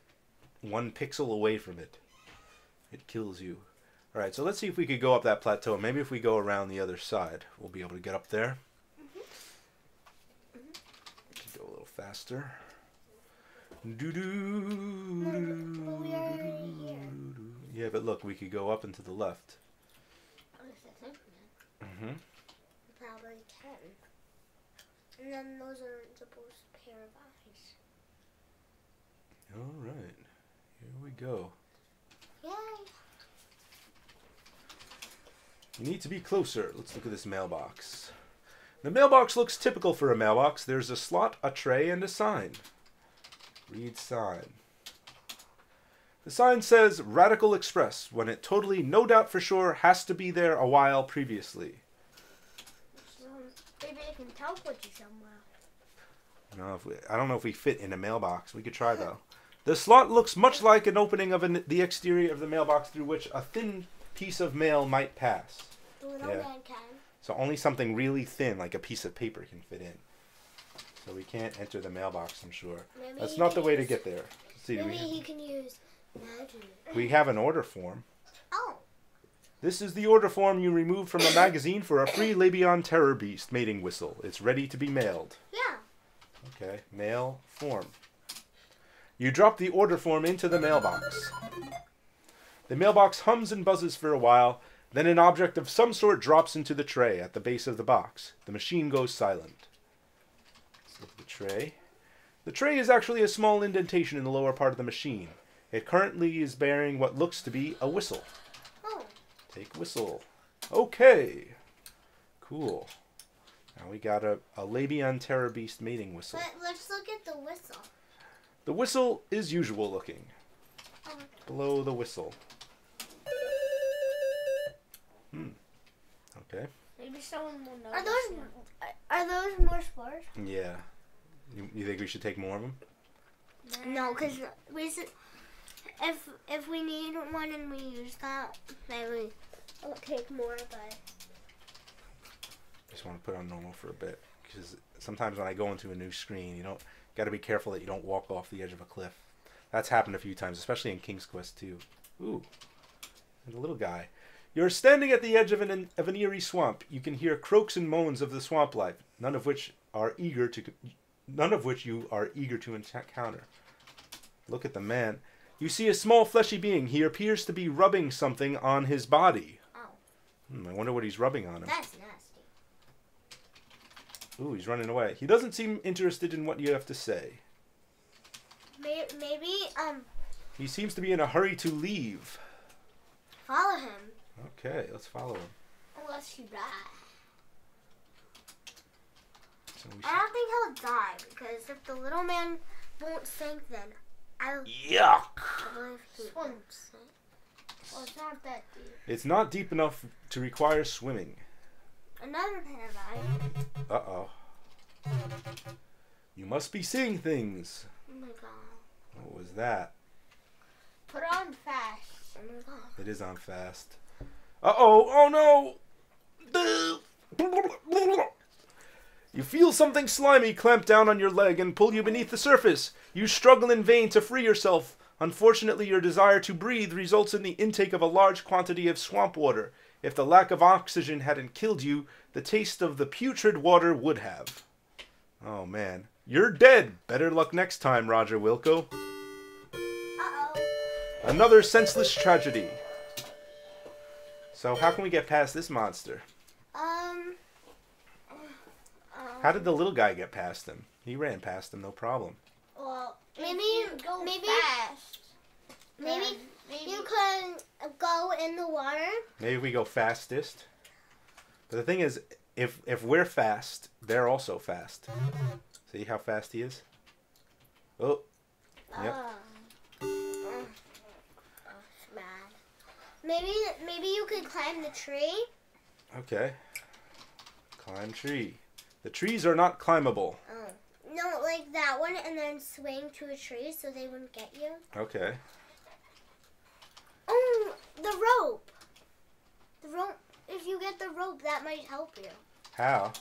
Speaker 1: 1 pixel away from it, it kills you. Alright, so let's see if we could go up that plateau. Maybe if we go around the other side, we'll be able to get up there. Go a little faster.
Speaker 2: But we are already here.
Speaker 1: Yeah, but look, we could go up and to the left. Mm-hmm.
Speaker 2: Probably can. And then those aren't supposed to pair of eyes.
Speaker 1: Alright, here we go.
Speaker 2: Yay!
Speaker 1: You need to be closer. Let's look at this mailbox. The mailbox looks typical for a mailbox. There's a slot, a tray, and a sign. Read sign. The sign says Radical Express, when it totally, no doubt for sure, has to be there a while previously.
Speaker 3: Maybe I can teleport you somewhere.
Speaker 1: No, I don't know if we fit in a mailbox. We could try, though. The slot looks much like an opening of the exterior of the mailbox through which a thin piece of mail might pass.
Speaker 2: The little
Speaker 1: Yeah.
Speaker 2: man can.
Speaker 1: So only something really thin, like a piece of paper, can fit in. So we can't enter the mailbox, I'm sure.
Speaker 2: Maybe
Speaker 1: That's
Speaker 2: he
Speaker 1: not the
Speaker 2: can
Speaker 1: way to
Speaker 2: use-
Speaker 1: get there. Let's see, do
Speaker 2: Maybe
Speaker 1: we,
Speaker 2: he can use magic.
Speaker 1: we have an order form.
Speaker 2: Oh.
Speaker 1: This is the order form you removed from a magazine for a free Labion terror beast mating whistle. It's ready to be mailed.
Speaker 2: Yeah.
Speaker 1: Okay, mail form. You drop the order form into the mailbox. The mailbox hums and buzzes for a while, then an object of some sort drops into the tray at the base of the box. The machine goes silent. Let's look at the tray. The tray is actually a small indentation in the lower part of the machine. It currently is bearing what looks to be a whistle.
Speaker 2: Oh.
Speaker 1: Take whistle. Okay. Cool. Now we got a Labion terror beast mating whistle.
Speaker 2: But let's look at the whistle.
Speaker 1: The whistle is usual looking.
Speaker 2: Oh.
Speaker 1: Blow the whistle. Okay.
Speaker 3: Maybe someone will know.
Speaker 2: Are those more spores?
Speaker 1: Yeah. You think we should take more of them?
Speaker 2: No, because if we need one and we use that, then we'll take more. But
Speaker 1: Just want to put on normal for a bit, because sometimes when I go into a new screen, got to be careful that you don't walk off the edge of a cliff. That's happened a few times, especially in King's Quest 2. Ooh, there's a little guy. You're standing at the edge of an eerie swamp. You can hear croaks and moans of the swamp life, none of which you are eager to encounter. Look at the man. You see a small fleshy being. He appears to be rubbing something on his body.
Speaker 2: oh,
Speaker 1: I wonder what he's rubbing on him.
Speaker 2: that's nasty.
Speaker 1: Ooh, he's running away. He doesn't seem interested in what you have to say.
Speaker 2: Maybe
Speaker 1: He seems to be in a hurry to leave.
Speaker 2: follow him.
Speaker 1: Okay, let's follow him.
Speaker 3: Unless you die.
Speaker 1: So we
Speaker 2: I don't think he'll die because if the little man won't sink, then I
Speaker 1: Yuck!
Speaker 2: believe he
Speaker 3: Swim.
Speaker 2: won't sink.
Speaker 3: Well, it's not that deep.
Speaker 1: It's not deep enough to require swimming.
Speaker 2: Another pair of eyes.
Speaker 1: Uh-oh. You must be seeing things.
Speaker 2: Oh my god.
Speaker 1: What was that?
Speaker 3: Put on fast.
Speaker 2: Oh my god.
Speaker 1: It is on fast. Uh-oh! Oh no! You feel something slimy clamp down on your leg and pull you beneath the surface. You struggle in vain to free yourself. Unfortunately, your desire to breathe results in the intake of a large quantity of swamp water. If the lack of oxygen hadn't killed you, the taste of the putrid water would have. Oh, man. You're dead. Better luck next time, Roger Wilco.
Speaker 3: Uh-oh.
Speaker 1: Another senseless tragedy. So how can we get past this monster? How did the little guy get past him? He ran past him, no problem.
Speaker 3: Well,
Speaker 2: Maybe
Speaker 3: maybe fast.
Speaker 2: Maybe
Speaker 3: Maybe
Speaker 2: you could go in the water.
Speaker 1: Maybe we go fastest. But the thing is, if we're fast, they're also fast. See how fast he is? Oh. Yep.
Speaker 2: That's bad. Maybe you could climb the tree.
Speaker 1: Okay. Climb tree. The trees are not climbable.
Speaker 2: Oh. No, like that one, and then swing to a tree so they wouldn't get you.
Speaker 1: Okay.
Speaker 2: Oh, the rope. The rope. If you get the rope, that might help you.
Speaker 1: How?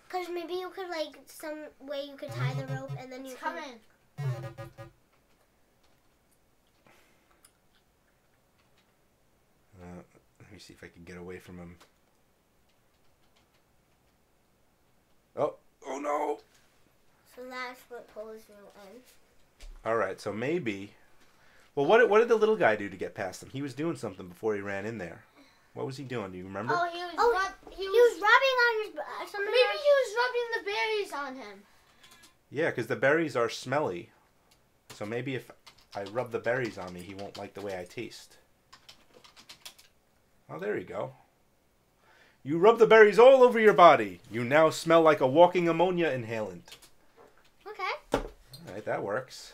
Speaker 2: Because maybe you could, like, some way you could tie the rope, and then you
Speaker 3: it's coming.
Speaker 1: Let me see if I can get away from him. Oh. Oh, no.
Speaker 2: So that's what pulls you in.
Speaker 1: Alright, so maybe... Well, what did the little guy do to get past him? He was doing something before he ran in there. What was he doing? Do you remember?
Speaker 3: Oh, he
Speaker 2: was rubbing on his... something
Speaker 3: Maybe
Speaker 2: like-
Speaker 3: he was rubbing the berries on him.
Speaker 1: Yeah, because the berries are smelly. So maybe if I rub the berries on me, he won't like the way I taste. Oh, there you go. You rub the berries all over your body. You now smell like a walking ammonia inhalant.
Speaker 2: Okay.
Speaker 1: Alright, that works.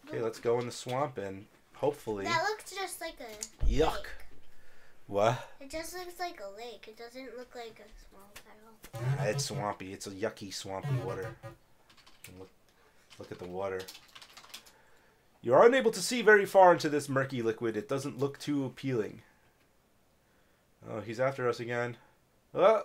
Speaker 1: Okay, let's go in the swamp and hopefully...
Speaker 2: That looks just like a
Speaker 1: Yuck.
Speaker 2: lake.
Speaker 1: What?
Speaker 2: It just looks like a lake. It doesn't look like a swamp at all.
Speaker 1: Ah, it's swampy. It's a yucky, swampy water. And look at the water. You are unable to see very far into this murky liquid. It doesn't look too appealing. Oh, he's after us again. Ah!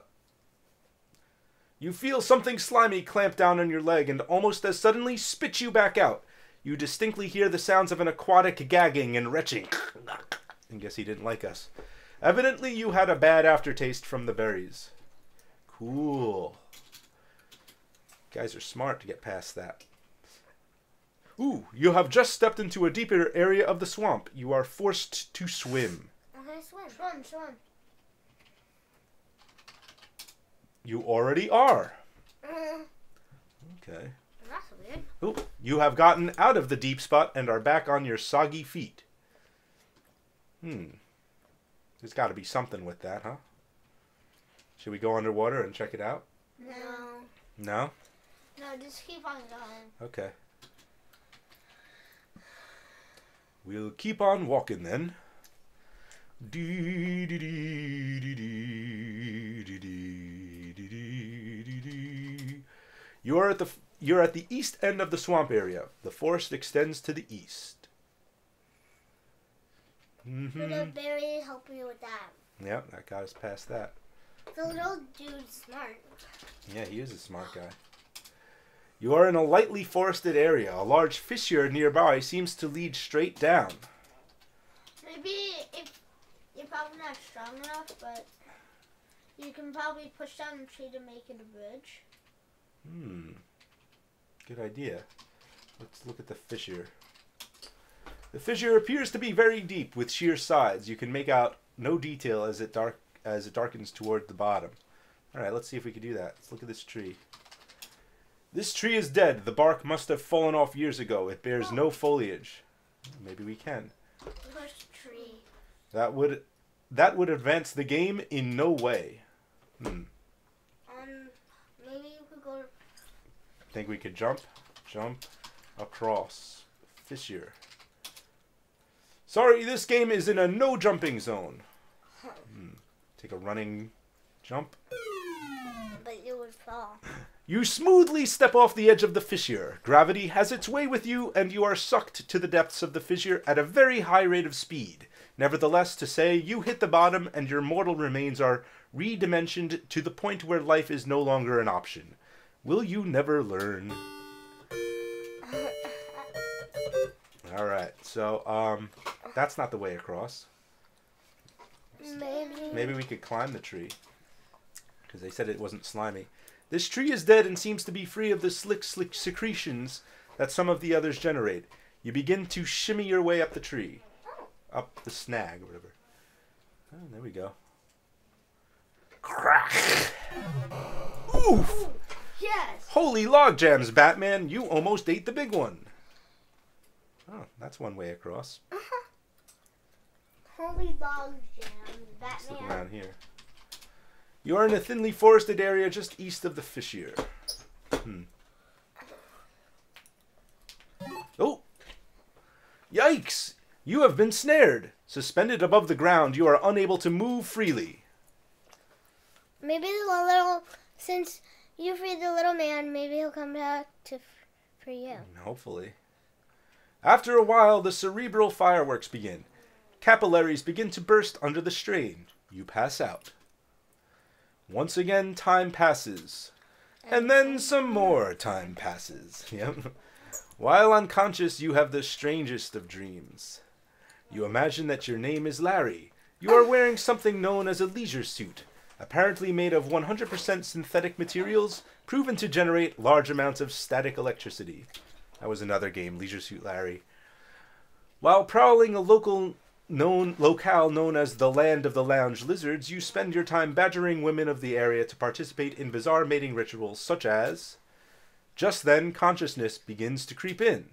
Speaker 1: You feel something slimy clamp down on your leg and almost as suddenly spit you back out. You distinctly hear the sounds of an aquatic gagging and retching. I guess he didn't like us. Evidently, you had a bad aftertaste from the berries. Cool. Guys are smart to get past that. Ooh, you have just stepped into a deeper area of the swamp. You are forced to swim.
Speaker 2: Okay, swim.
Speaker 3: Swim.
Speaker 1: You already are. Okay.
Speaker 2: That's weird.
Speaker 1: Ooh, you have gotten out of the deep spot and are back on your soggy feet. There's got to be something with that, huh? Should we go underwater and check it out?
Speaker 2: No.
Speaker 1: No?
Speaker 3: No, just keep on going.
Speaker 1: Okay. We'll keep on walking then. You're at the east end of the swamp area. The forest extends to the east.
Speaker 2: Would a berry help you with that?
Speaker 1: Yep, that got us past that.
Speaker 2: The little dude's smart.
Speaker 1: Yeah, he is a smart guy. You are in a lightly forested area. A large fissure nearby seems to lead straight down.
Speaker 3: Maybe if you're probably not strong enough, but you can probably push down the tree to make it a bridge.
Speaker 1: Good idea. Let's look at the fissure. The fissure appears to be very deep with sheer sides. You can make out no detail as it darkens toward the bottom. Alright, let's see if we can do that. Let's look at this tree. This tree is dead. The bark must have fallen off years ago. It bears no foliage. Maybe we can.
Speaker 3: Push tree.
Speaker 1: That would advance the game in no way.
Speaker 2: Maybe you could go.
Speaker 1: Think we could jump across fissure. Sorry, this game is in a no jumping zone. Take a running jump.
Speaker 2: But you would fall.
Speaker 1: You smoothly step off the edge of the fissure. Gravity has its way with you, and you are sucked to the depths of the fissure at a very high rate of speed. Nevertheless, to say you hit the bottom and your mortal remains are redimensioned to the point where life is no longer an option. Will you never learn? Alright, so, that's not the way across. Maybe we could climb the tree. Because they said it wasn't slimy. This tree is dead and seems to be free of the slick secretions that some of the others generate. You begin to shimmy your way up the tree. Up the snag, or whatever. Oh, there we go. Crack! Oof!
Speaker 3: Yes!
Speaker 1: Holy log jams, Batman! You almost ate the big one. Oh, that's one way across.
Speaker 3: Holy log jam,
Speaker 1: Let's look
Speaker 3: Batman.
Speaker 1: around here. You are in a thinly forested area just east of the fissure. Oh! Yikes! You have been snared. Suspended above the ground, you are unable to move freely.
Speaker 2: Maybe the little, since you freed the little man, maybe he'll come back for you.
Speaker 1: Hopefully. After a while, the cerebral fireworks begin. Capillaries begin to burst under the strain. You pass out. Once again, time passes. And then some more time passes. Yep. While unconscious, you have the strangest of dreams. You imagine that your name is Larry. You are wearing something known as a leisure suit, apparently made of 100% synthetic materials, proven to generate large amounts of static electricity. That was another game, Leisure Suit Larry. While prowling a locale known as the Land of the Lounge Lizards, you spend your time badgering women of the area to participate in bizarre mating rituals such as... Just then, consciousness begins to creep in.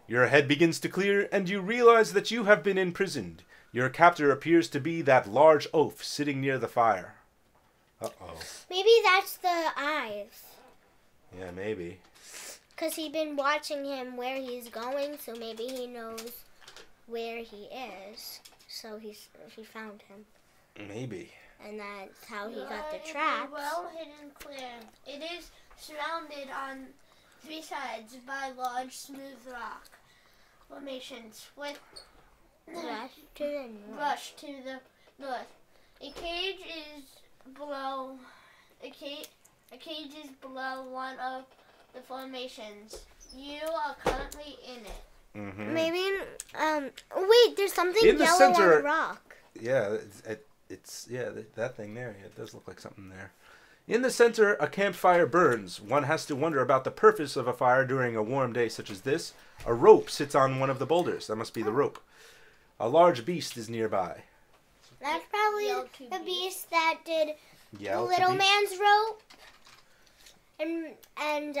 Speaker 1: Your head begins to clear, and you realize that you have been imprisoned. Your captor appears to be that large oaf sitting near the fire. Uh-oh.
Speaker 2: Maybe that's the eyes.
Speaker 1: Yeah, maybe.
Speaker 2: Because he's been watching him where he's going, so maybe he knows where he is. So he found him.
Speaker 1: Maybe.
Speaker 2: And that's how he got the traps.
Speaker 3: Well hidden clear. It is surrounded on three sides by large, smooth rock formations with
Speaker 2: Rush to the north.
Speaker 3: rush to the north. A cage is below. A cage is below one of the formations. You are currently in it.
Speaker 1: Mm-hmm.
Speaker 2: Maybe, wait, there's something
Speaker 1: In the
Speaker 2: yellow
Speaker 1: center-
Speaker 2: on the rock.
Speaker 1: Yeah, it's that thing there. Yeah, it does look like something there. In the center, a campfire burns. One has to wonder about the purpose of a fire during a warm day such as this. A rope sits on one of the boulders. That must be the rope. A large beast is nearby.
Speaker 2: That's probably
Speaker 3: Yell to
Speaker 2: the
Speaker 3: beast.
Speaker 2: beast that did
Speaker 1: Yell
Speaker 2: the
Speaker 1: to
Speaker 2: little
Speaker 1: beast.
Speaker 2: man's rope. And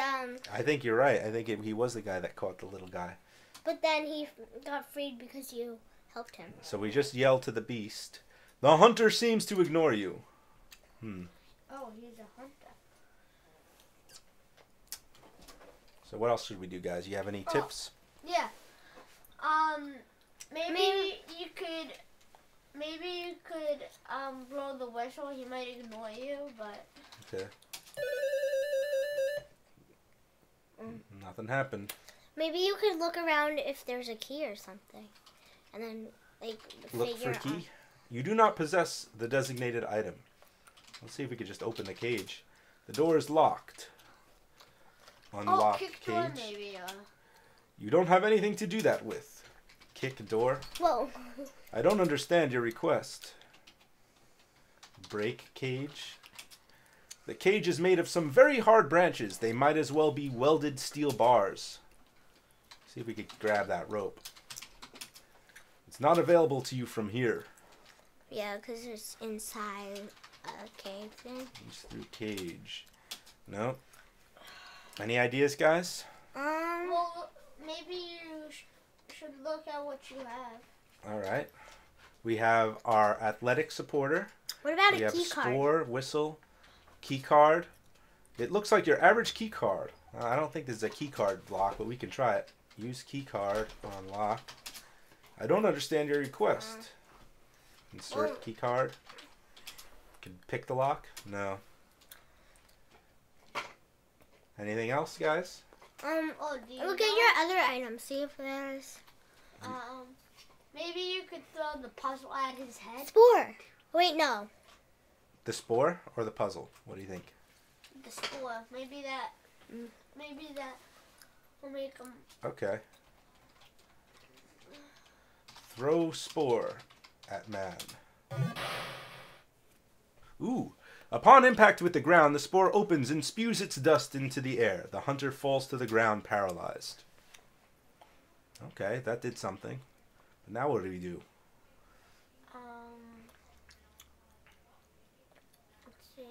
Speaker 1: I think you're right. I think he was the guy that caught the little guy.
Speaker 2: but then he got freed because you helped him.
Speaker 1: So we just yell to the beast. The hunter seems to ignore you.
Speaker 3: Oh, he's a hunter.
Speaker 1: So what else should we do, guys? You have any tips?
Speaker 3: Yeah. Maybe you could blow the whistle. He might ignore you, but
Speaker 1: Okay. Nothing happened.
Speaker 2: Maybe you could look around if there's a key or something, and then
Speaker 1: Look for
Speaker 2: figure
Speaker 1: key.
Speaker 2: out.
Speaker 1: You do not possess the designated item. Let's see if we could just open the cage. The door is locked. Unlock
Speaker 3: kick door
Speaker 1: cage.
Speaker 3: maybe.
Speaker 1: You don't have anything to do that with. Kick door.
Speaker 2: Whoa.
Speaker 1: I don't understand your request. Break cage. The cage is made of some very hard branches. They might as well be welded steel bars. See if we could grab that rope. It's not available to you from here.
Speaker 2: Yeah, because it's inside a cave thing.
Speaker 1: It's through cage. No. Any ideas, guys?
Speaker 3: Well, maybe you should look at what you have.
Speaker 1: All right. We have our athletic supporter.
Speaker 2: What about
Speaker 1: We
Speaker 2: a
Speaker 1: have
Speaker 2: key card?
Speaker 1: score, whistle, key card. It looks like your average key card. I don't think this is a key card lock, but we can try it. Use key card on lock. I don't understand your request. Insert key card. Can pick the lock? No. Anything else, guys?
Speaker 3: Oh, do you
Speaker 2: Look at your other items. See if there's.
Speaker 3: Maybe you could throw the puzzle at his head.
Speaker 2: Spore. Wait, no.
Speaker 1: The spore or the puzzle? What do you think?
Speaker 3: The spore. Maybe that will make him.
Speaker 1: Okay. Throw spore at man. Ooh. Upon impact with the ground, the spore opens and spews its dust into the air. The hunter falls to the ground paralyzed. Okay, that did something. But now what do we do?
Speaker 3: Let's see.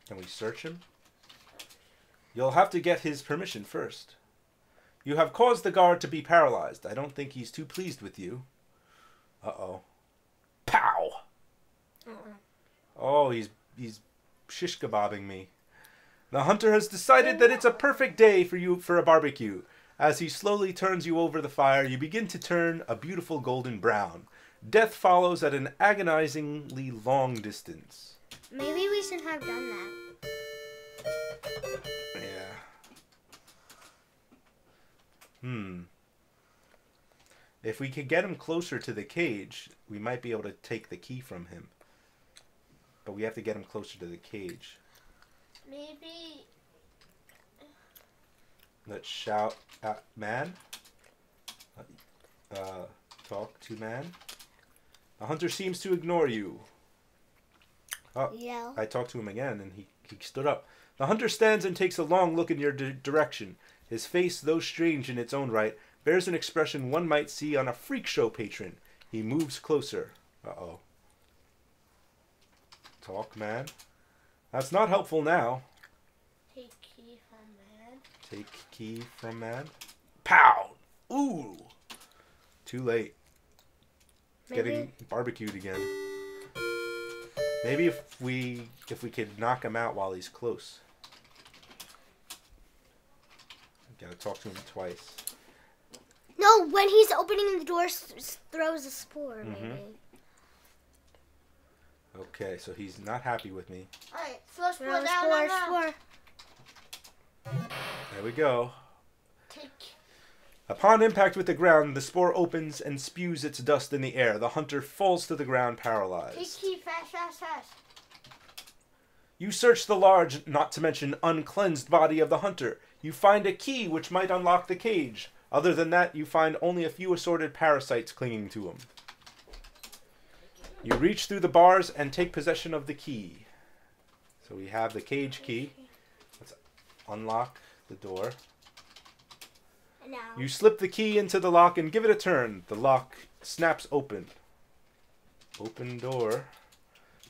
Speaker 1: Can we search him? You'll have to get his permission first. You have caused the guard to be paralyzed. I don't think he's too pleased with you. Uh-oh. Pow! Oh, he's shish kebabbing me. The hunter has decided that it's a perfect day for a barbecue. As he slowly turns you over the fire, you begin to turn a beautiful golden brown. Death follows at an agonizingly long distance.
Speaker 2: Maybe we should have done that.
Speaker 1: Yeah. If we could get him closer to the cage, we might be able to take the key from him. But we have to get him closer to the cage.
Speaker 3: Maybe.
Speaker 1: Let's shout at man. Talk to man. The hunter seems to ignore you. Oh,
Speaker 2: Yeah.
Speaker 1: I talked to him again and he stood up. The hunter stands and takes a long look in your direction. His face, though strange in its own right, bears an expression one might see on a freak show patron. He moves closer. Uh-oh. Talk, man. That's not helpful now.
Speaker 3: Take key from man.
Speaker 1: Take key from man. Pow! Ooh! Too late. Getting barbecued again. Maybe if we could knock him out while he's close. Gotta talk to him twice.
Speaker 2: No, when he's opening the door, throws a spore, maybe.
Speaker 1: Okay, so he's not happy with me.
Speaker 3: Alright, throw spore
Speaker 2: Throw
Speaker 3: down.
Speaker 2: spore.
Speaker 1: There we go.
Speaker 3: Take.
Speaker 1: Upon impact with the ground, the spore opens and spews its dust in the air. The hunter falls to the ground paralyzed.
Speaker 3: Take key fast.
Speaker 1: You search the large, not to mention uncleansed body of the hunter. You find a key which might unlock the cage. Other than that, you find only a few assorted parasites clinging to him. You reach through the bars and take possession of the key. So we have the cage key. Let's unlock the door.
Speaker 2: Now.
Speaker 1: You slip the key into the lock and give it a turn. The lock snaps open. Open door.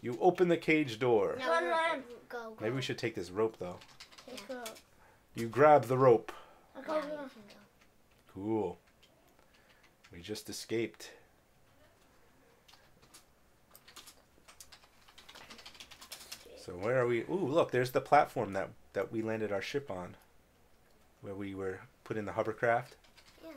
Speaker 1: You open the cage door.
Speaker 2: No,
Speaker 3: Run.
Speaker 2: Go.
Speaker 1: Maybe we should take this rope, though.
Speaker 3: Take go.
Speaker 1: You grab the rope.
Speaker 3: Go.
Speaker 2: Yeah, you can go.
Speaker 1: Cool. We just escaped. So where are we? Ooh, look, there's the platform that we landed our ship on. Where we were put in the hovercraft.
Speaker 2: Yeah.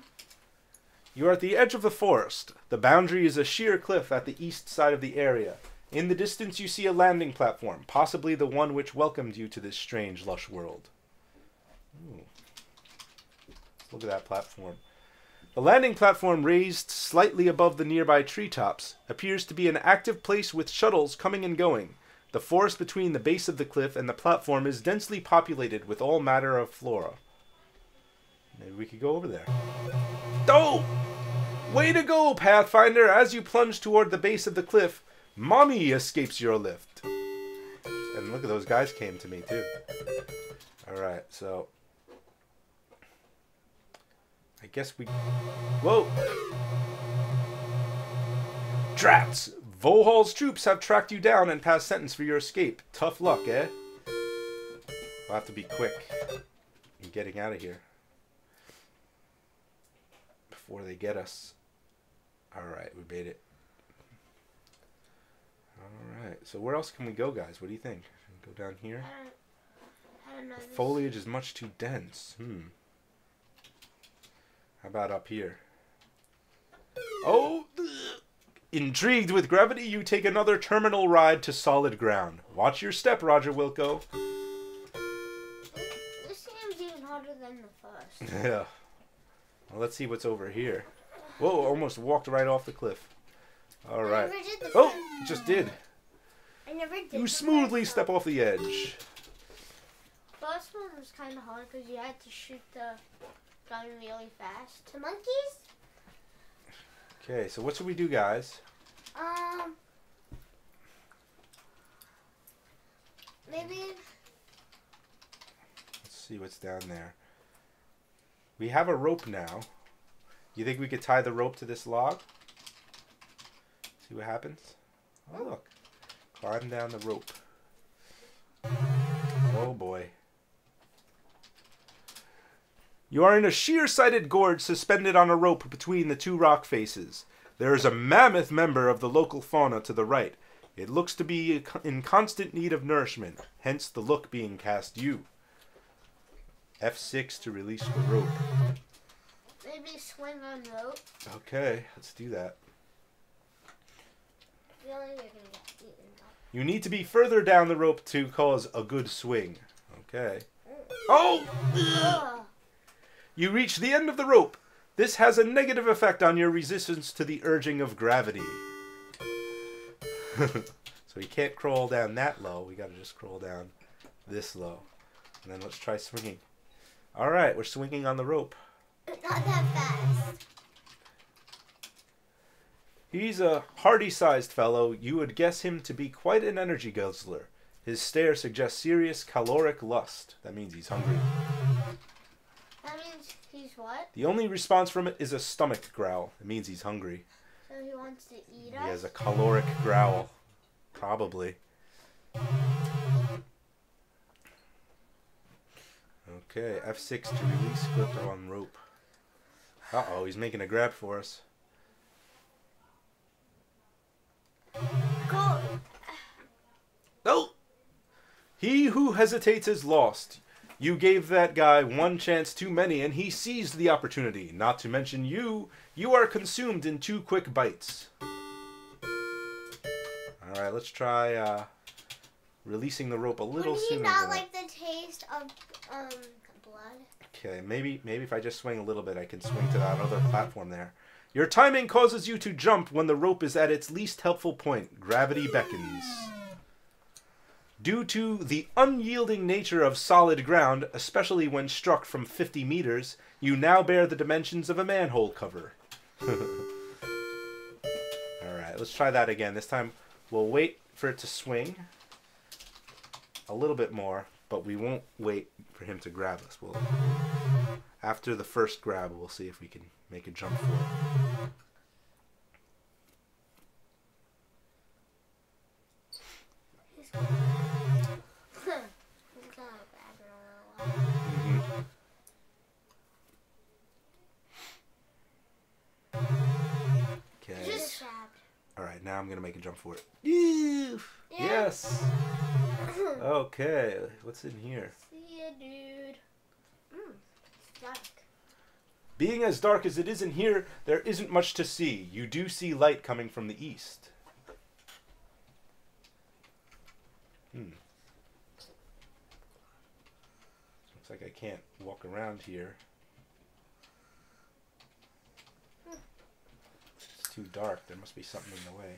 Speaker 1: You are at the edge of the forest. The boundary is a sheer cliff at the east side of the area. In the distance you see a landing platform, possibly the one which welcomed you to this strange, lush world. Ooh. Look at that platform. The landing platform, raised slightly above the nearby treetops, appears to be an active place with shuttles coming and going. The forest between the base of the cliff and the platform is densely populated with all manner of flora. Maybe we could go over there. Oh! Way to go, Pathfinder! As you plunge toward the base of the cliff, Mommy escapes your lift. And look at those guys came to me, too. Alright, so... I guess we... Whoa! Drats! Vohaul's troops have tracked you down and passed sentence for your escape. Tough luck, eh? We'll have to be quick in getting out of here before they get us. Alright, we made it. Alright, so where else can we go, guys? What do you think? Go down here?
Speaker 3: I don't know.
Speaker 1: The foliage is much too dense. How about up here? Oh! Intrigued with gravity, you take another terminal ride to solid ground. Watch your step, Roger Wilco.
Speaker 3: This seems even harder than the first.
Speaker 1: Yeah. Well, let's see what's over here. Whoa, almost walked right off the cliff. All
Speaker 2: I
Speaker 1: right.
Speaker 2: never did the
Speaker 1: Oh,
Speaker 2: first-
Speaker 1: you just did.
Speaker 2: I never did.
Speaker 1: You
Speaker 2: the
Speaker 1: smoothly
Speaker 2: first
Speaker 1: step
Speaker 2: one.
Speaker 1: off the edge.
Speaker 3: First one was kind of hard because you had to shoot the gun really fast.
Speaker 2: The monkeys?
Speaker 1: Okay, so what should we do, guys?
Speaker 2: Maybe.
Speaker 1: Let's see what's down there. We have a rope now. You think we could tie the rope to this log? See what happens? Oh, look. Climb down the rope. Oh, boy. You are in a sheer-sided gorge suspended on a rope between the two rock faces. There is a mammoth member of the local fauna to the right. It looks to be in constant need of nourishment, hence the look being cast you. F6 to release the rope.
Speaker 3: Maybe swing on rope.
Speaker 1: Okay, let's do that.
Speaker 2: The only way you're gonna get eaten.
Speaker 1: You need to be further down the rope to cause a good swing. Okay. Oh!
Speaker 3: Ugh.
Speaker 1: You reach the end of the rope. This has a negative effect on your resistance to the urging of gravity. So you can't crawl down that low. We gotta just crawl down this low. And then let's try swinging. Alright, we're swinging on the rope.
Speaker 2: Not that fast.
Speaker 1: He's a hardy-sized fellow. You would guess him to be quite an energy guzzler. His stare suggests serious caloric lust. That means he's hungry.
Speaker 3: That means he's what?
Speaker 1: The only response from it is a stomach growl. It means he's hungry.
Speaker 3: So he wants to eat
Speaker 1: He
Speaker 3: us?
Speaker 1: has a caloric growl. Probably. Okay, F6 to release grip on rope. Uh-oh, he's making a grab for us.
Speaker 2: Go.
Speaker 1: No! He who hesitates is lost. You gave that guy one chance too many, and he seized the opportunity. Not to mention you are consumed in 2 quick bites. Alright, let's try releasing the rope a little
Speaker 2: Would he
Speaker 1: sooner.
Speaker 2: not
Speaker 1: than
Speaker 2: like the taste of blood?
Speaker 1: Okay, maybe if I just swing a little bit, I can swing to that other platform there. Your timing causes you to jump when the rope is at its least helpful point. Gravity beckons. Due to the unyielding nature of solid ground, especially when struck from 50 meters, you now bear the dimensions of a manhole cover. Alright, let's try that again. This time we'll wait for it to swing a little bit more, but we won't wait for him to grab us. After the first grab, we'll see if we can make a jump for it.
Speaker 2: He's gonna grab it a little while.
Speaker 1: Okay.
Speaker 2: Just grabbed.
Speaker 1: Alright, now I'm going to make a jump for it. Yes! Okay, what's in here?
Speaker 3: See ya, dude.
Speaker 2: It's dark.
Speaker 1: Being as dark as it is in here, there isn't much to see. You do see light coming from the east. Looks like I can't walk around here. It's too dark. There must be something in the way.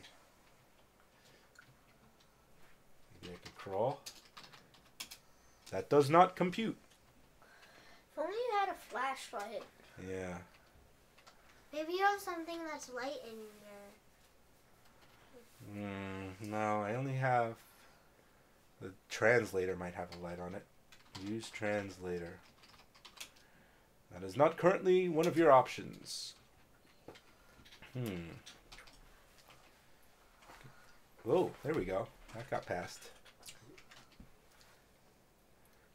Speaker 1: Maybe I can crawl. That does not compute.
Speaker 3: If only you had a flashlight.
Speaker 1: Yeah.
Speaker 2: Maybe you have something that's light in your...
Speaker 1: No, I only have... The translator might have a light on it. Use translator. That is not currently one of your options. Whoa, there we go. That got past.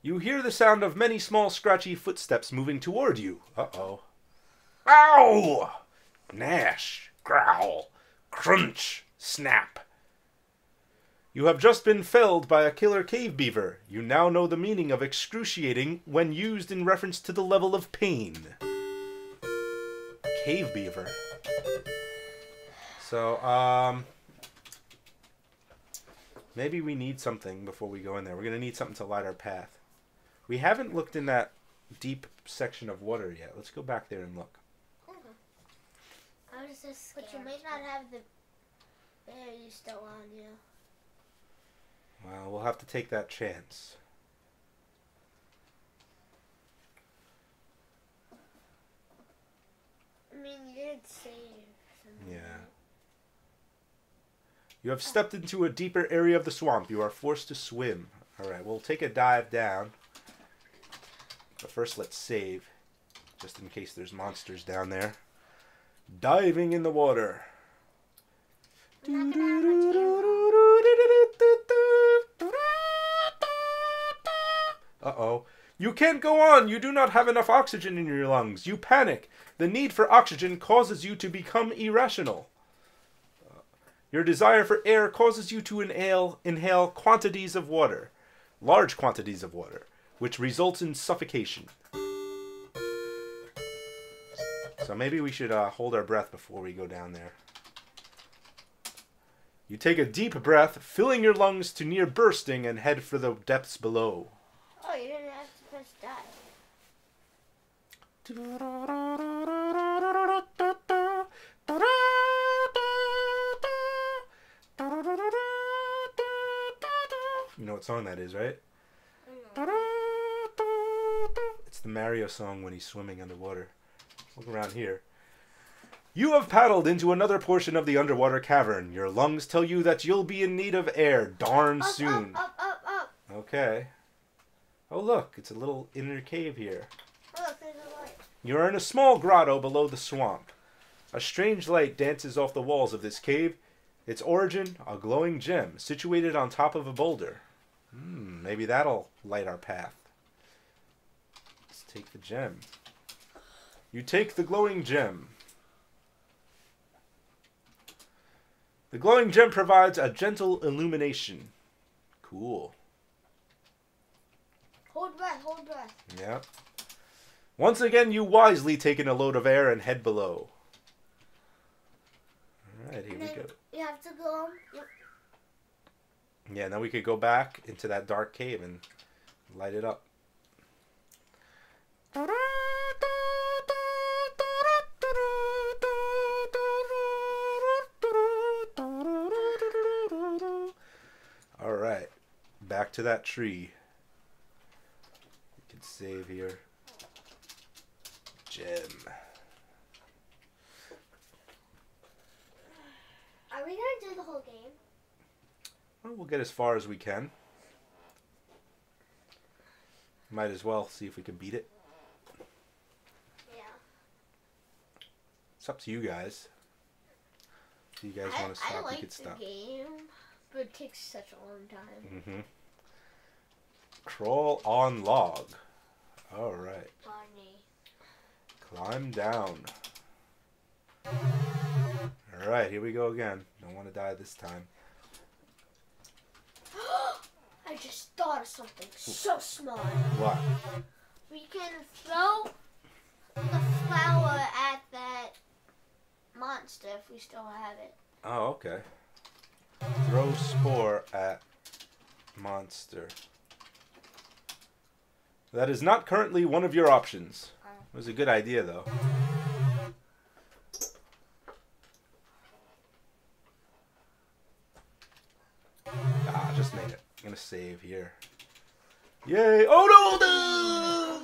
Speaker 1: You hear the sound of many small scratchy footsteps moving toward you. Uh-oh. Ow! Gnash, growl, crunch, snap. You have just been felled by a killer cave beaver. You now know the meaning of excruciating when used in reference to the level of pain. Cave beaver. So, maybe we need something before we go in there. We're going to need something to light our path. We haven't looked in that deep section of water yet. Let's go back there and look.
Speaker 2: is this?
Speaker 3: But you may not have the bear you still on you.
Speaker 1: Well, we'll have to take that chance.
Speaker 3: I mean, you did save.
Speaker 1: Yeah. You have stepped into a deeper area of the swamp. You are forced to swim. Alright, we'll take a dive down. But first, let's save. Just in case there's monsters down there. Diving in the water.
Speaker 2: We're not gonna have much ammo.
Speaker 1: Uh-oh. You can't go on! You do not have enough oxygen in your lungs. You panic. The need for oxygen causes you to become irrational. Your desire for air causes you to inhale quantities of water. Large quantities of water. Which results in suffocation. So maybe we should hold our breath before we go down there. You take a deep breath, filling your lungs to near bursting, and head for the depths below.
Speaker 3: Oh, you didn't have to press dive.
Speaker 1: You know what song that is, right? It's the Mario song when he's swimming underwater. Look around here. You have paddled into another portion of the underwater cavern. Your lungs tell you that you'll be in need of air darn soon.
Speaker 3: Up.
Speaker 1: Okay. Oh look, it's a little inner cave here.
Speaker 3: Look, there's a light.
Speaker 1: You are in a small grotto below the swamp. A strange light dances off the walls of this cave. Its origin, a glowing gem situated on top of a boulder. Maybe that'll light our path. Let's take the gem. You take the glowing gem. The glowing gem provides a gentle illumination. Cool.
Speaker 3: Hold breath.
Speaker 1: Yep. Once again, you wisely take in a load of air and head below. Alright, here we go.
Speaker 2: You have to go.
Speaker 1: Yeah, now we could go back into that dark cave and light it up. Alright, back to that tree. We can save here. Gem.
Speaker 2: Are we gonna do the whole game?
Speaker 1: Well, we'll get as far as we can. Might as well see if we can beat it.
Speaker 2: Yeah.
Speaker 1: It's up to you guys. If you guys want to stop,
Speaker 3: I
Speaker 1: you
Speaker 3: like
Speaker 1: could stop.
Speaker 3: the game, but it takes such a long time.
Speaker 1: Crawl on log. Alright.
Speaker 2: Barney.
Speaker 1: Climb down. Alright, here we go again. Don't want to die this time.
Speaker 3: I just thought of something so smart.
Speaker 1: What?
Speaker 3: We can throw the flower at that monster if we still have it.
Speaker 1: Oh, okay. Throw spore at monster. That is not currently one of your options. It was a good idea, though. Ah, just made it. I'm gonna save here. Yay! Oh no!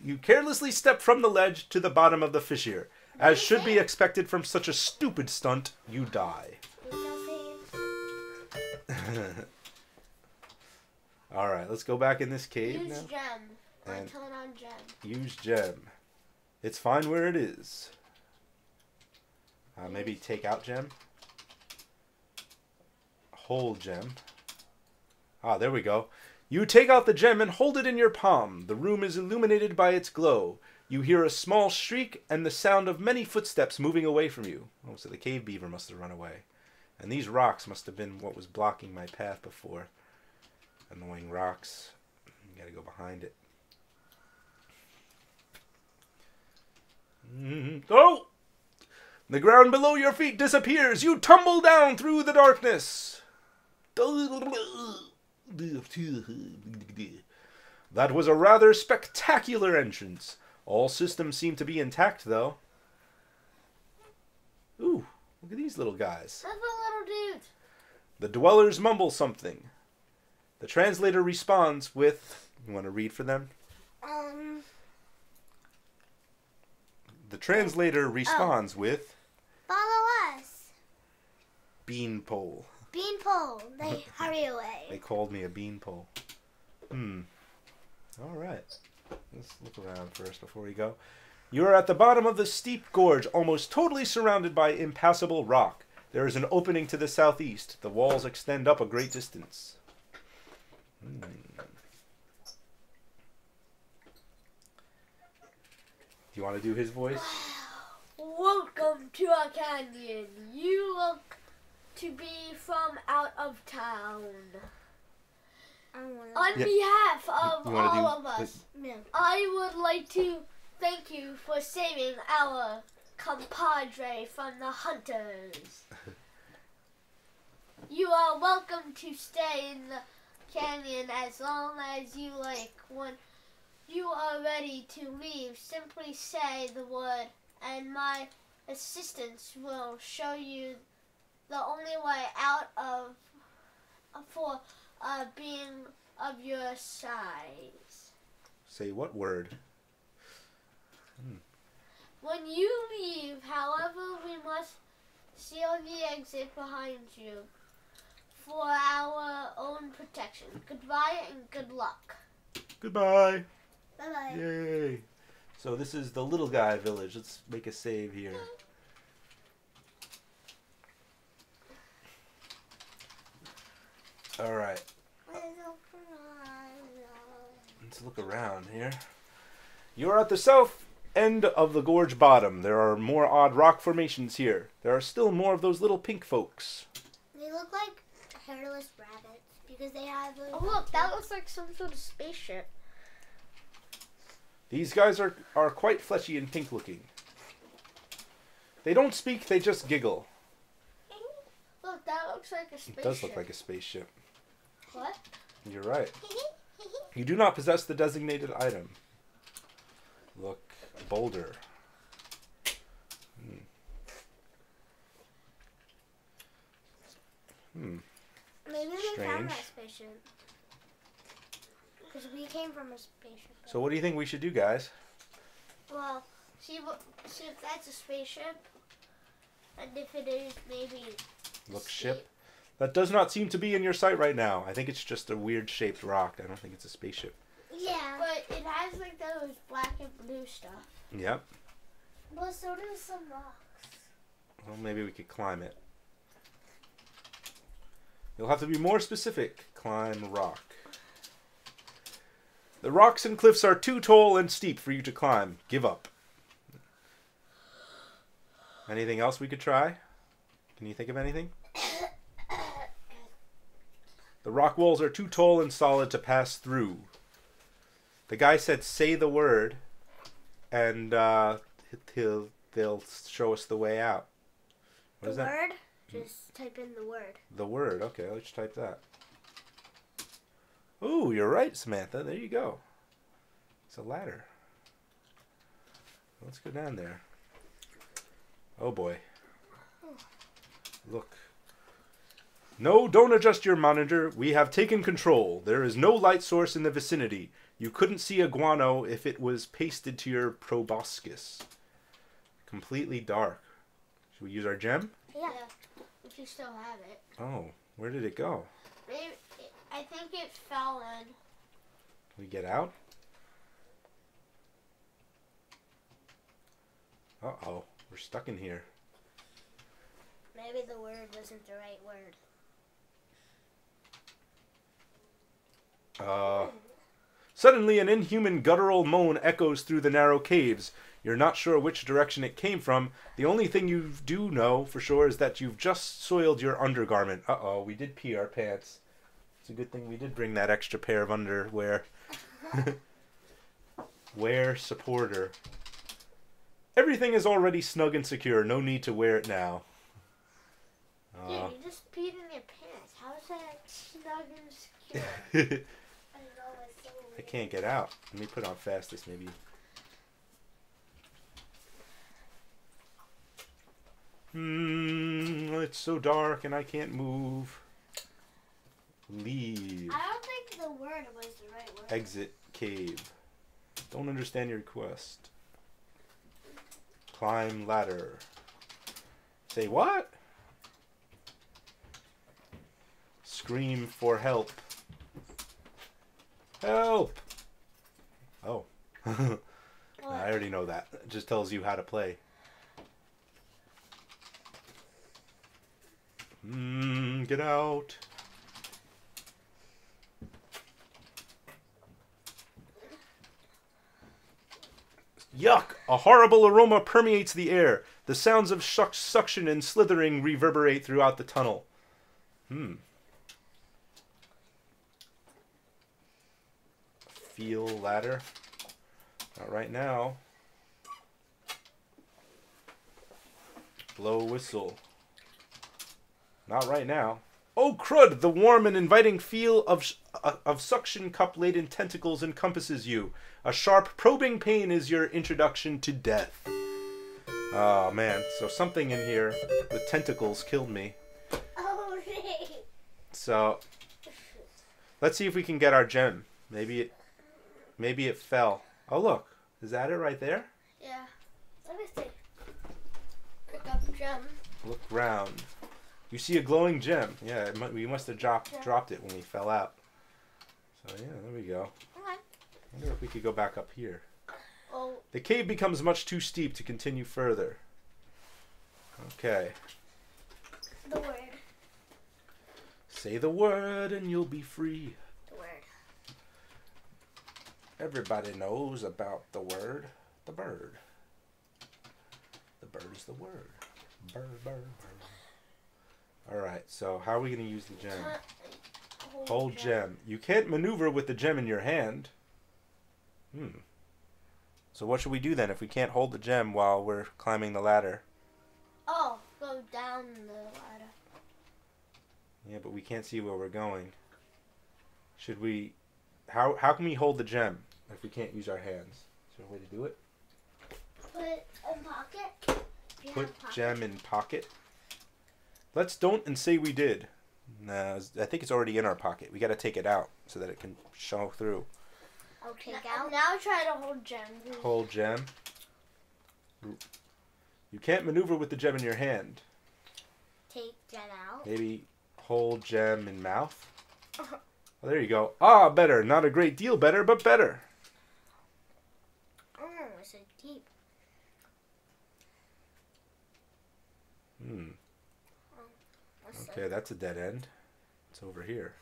Speaker 1: You carelessly step from the ledge to the bottom of the fissure. As should be expected from such a stupid stunt, you die. Alright, let's go back in this cave
Speaker 3: Use
Speaker 1: now.
Speaker 3: gem. Or
Speaker 1: And
Speaker 3: turn on gem.
Speaker 1: use gem. It's fine where it is. Maybe take out gem. Hold gem. Ah, there we go. You take out the gem and hold it in your palm. The room is illuminated by its glow. You hear a small shriek and the sound of many footsteps moving away from you. Oh, so the cave beaver must have run away. And these rocks must have been what was blocking my path before. Annoying rocks. You gotta go behind it. Oh! The ground below your feet disappears. You tumble down through the darkness. That was a rather spectacular entrance. All systems seem to be intact, though. Look at these little guys.
Speaker 3: That's a little dude.
Speaker 1: The dwellers mumble something. The translator responds with... You want to read for them? The translator responds with...
Speaker 2: Follow us.
Speaker 1: Beanpole.
Speaker 2: Beanpole. They hurry away.
Speaker 1: They called me a beanpole. Alright. Let's look around first before we go. You are at the bottom of the steep gorge, almost totally surrounded by impassable rock. There is an opening to the southeast. The walls extend up a great distance. Do you want to do his voice?
Speaker 3: Welcome to our canyon. You look to be from out of town. On behalf of all of us, I would like to thank you for saving our compadre from the hunters. You are welcome to stay in the canyon as long as you like. When you are ready to leave, simply say the word and my assistants will show you the only way out for being of your size.
Speaker 1: Say what word?
Speaker 3: When you leave, however, we must seal the exit behind you for our own protection. Goodbye and good luck.
Speaker 1: Goodbye.
Speaker 2: Bye-bye.
Speaker 1: Yay. So this is the little guy village. Let's make a save here. Alright. Let's look around here. You're at the south end of the gorge bottom. There are more odd rock formations here. There are still more of those little pink folks.
Speaker 2: They look like hairless rabbits because they have.
Speaker 3: Oh look, that looks like some sort of spaceship.
Speaker 1: These guys are quite fleshy and pink looking. They don't speak, they just giggle.
Speaker 3: Look, that looks like a spaceship.
Speaker 1: It does look like a spaceship.
Speaker 3: What?
Speaker 1: You're right. You do not possess the designated item. Look, a boulder.
Speaker 2: Maybe they found that spaceship. Because we came from a spaceship.
Speaker 1: So what do you think we should do, guys?
Speaker 3: Well, see if that's a spaceship, and if it is, maybe.
Speaker 1: Look, ship. That does not seem to be in your sight right now. I think it's just a weird shaped rock. I don't think it's a spaceship.
Speaker 2: Yeah.
Speaker 3: But it has like those black and blue stuff.
Speaker 1: Yep.
Speaker 2: But so do some rocks.
Speaker 1: Well, maybe we could climb it. You'll have to be more specific. Climb rock. The rocks and cliffs are too tall and steep for you to climb. Give up. Anything else we could try? Can you think of anything? The rock walls are too tall and solid to pass through. The guy said, say the word, and they'll show us the way out. What is that?
Speaker 2: The word? Just type in the word.
Speaker 1: The word. Okay, let's type that. Ooh, you're right, Samantha. There you go. It's a ladder. Let's go down there. Oh, boy. Look. No, don't adjust your monitor. We have taken control. There is no light source in the vicinity. You couldn't see a guano if it was pasted to your proboscis. Completely dark. Should we use our gem?
Speaker 3: Yeah. If you still have it.
Speaker 1: Oh, where did it go?
Speaker 3: Maybe, I think it fell in.
Speaker 1: Can we get out? Uh-oh. We're stuck in here.
Speaker 2: Maybe the word wasn't the right word.
Speaker 1: Suddenly an inhuman guttural moan echoes through the narrow caves. You're not sure which direction it came from. The only thing you do know for sure is that you've just soiled your undergarment. Uh-oh, we did pee our pants. It's a good thing we did bring that extra pair of underwear. Wear supporter. Everything is already snug and secure. No need to wear it now.
Speaker 3: Dude, you just peed in your pants. How is that snug and secure?
Speaker 1: I can't get out. Let me put on fastest, maybe. it's so dark and I can't move. Leave.
Speaker 3: I don't think the word was the right word.
Speaker 1: Exit cave. Don't understand your quest. Climb ladder. Say what? Scream for help. Help! Oh. I already know that. It just tells you how to play. Get out. Yuck! A horrible aroma permeates the air. The sounds of suction and slithering reverberate throughout the tunnel. Feel ladder. Not right now. Blow whistle. Not right now. Oh crud! The warm and inviting feel of suction cup-laden tentacles encompasses you. A sharp, probing pain is your introduction to death. Oh man, so something in here with tentacles killed me.
Speaker 2: Oh,
Speaker 1: so let's see if we can get our gem. Maybe it fell. Oh look, is that it right there?
Speaker 3: Yeah. Let me see. Pick up gem.
Speaker 1: Look round. You see a glowing gem. Yeah, we must have dropped it when we fell out. So yeah, there we go.
Speaker 3: Okay.
Speaker 1: I wonder if we could go back up here.
Speaker 3: Oh.
Speaker 1: The cave becomes much too steep to continue further. Okay.
Speaker 3: The word.
Speaker 1: Say the word and you'll be free.
Speaker 3: The word.
Speaker 1: Everybody knows about the word. The bird. The bird is the word. Bird, bird, bird. Alright, so how are we going to use the gem? Hold gem. You can't maneuver with the gem in your hand. So what should we do then if we can't hold the gem while we're climbing the ladder?
Speaker 3: Oh, go down the ladder.
Speaker 1: Yeah, but we can't see where we're going. Should we... How can we hold the gem if we can't use our hands? Is there a way to do it?
Speaker 3: Put it in pocket.
Speaker 1: Put gem in pocket. Let's don't and say we did. Nah, I think it's already in our pocket. We got to take it out so that it can show through.
Speaker 2: I'll take
Speaker 3: Now,
Speaker 2: out.
Speaker 3: now try to hold gem.
Speaker 1: Hold gem. You can't maneuver with the gem in your hand.
Speaker 2: Take gem out.
Speaker 1: Maybe hold gem in mouth. Well, there you go. Ah, better. Not a great deal better, but better.
Speaker 2: Oh, it's so deep.
Speaker 1: Okay, that's a dead end. It's over here.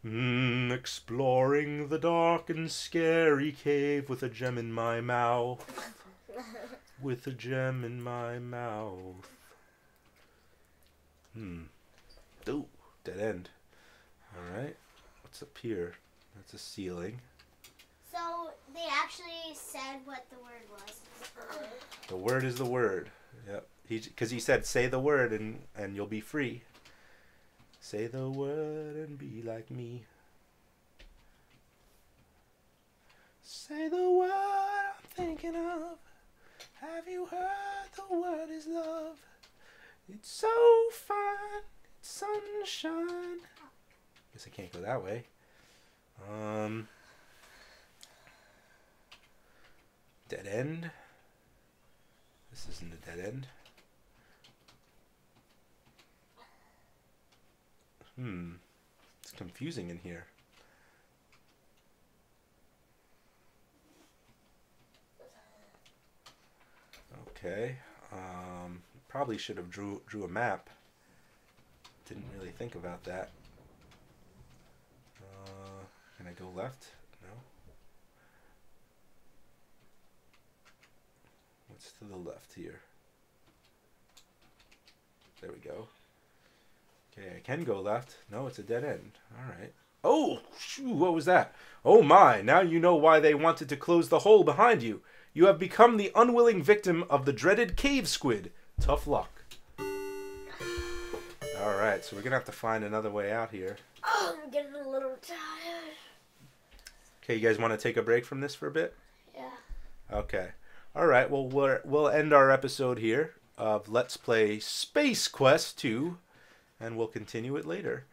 Speaker 1: Exploring the dark and scary cave with a gem in my mouth. With a gem in my mouth. Ooh, dead end. Alright. What's up here? That's a ceiling.
Speaker 3: So they actually said what the word was.
Speaker 1: The word is the word. Yep. Because he said, say the word and you'll be free. Say the word and be like me. Say the word I'm thinking of. Have you heard the word is love? It's so fine. It's sunshine. Guess I can't go that way. Dead end. This isn't a dead end. It's confusing in here. Okay. Probably should have drew a map. Didn't really think about that. Can I go left? No. What's to the left here? There we go. Okay, I can go left. No, it's a dead end. Alright. Oh, shoo, what was that? Oh my, now you know why they wanted to close the hole behind you. You have become the unwilling victim of the dreaded cave squid. Tough luck. Alright, so we're going to have to find another way out here.
Speaker 3: Oh, I'm getting a little tired.
Speaker 1: Okay, you guys want to take a break from this for a bit?
Speaker 3: Yeah.
Speaker 1: Okay. Alright, well, we'll end our episode here. of Let's Play Space Quest 2, and we'll continue it later.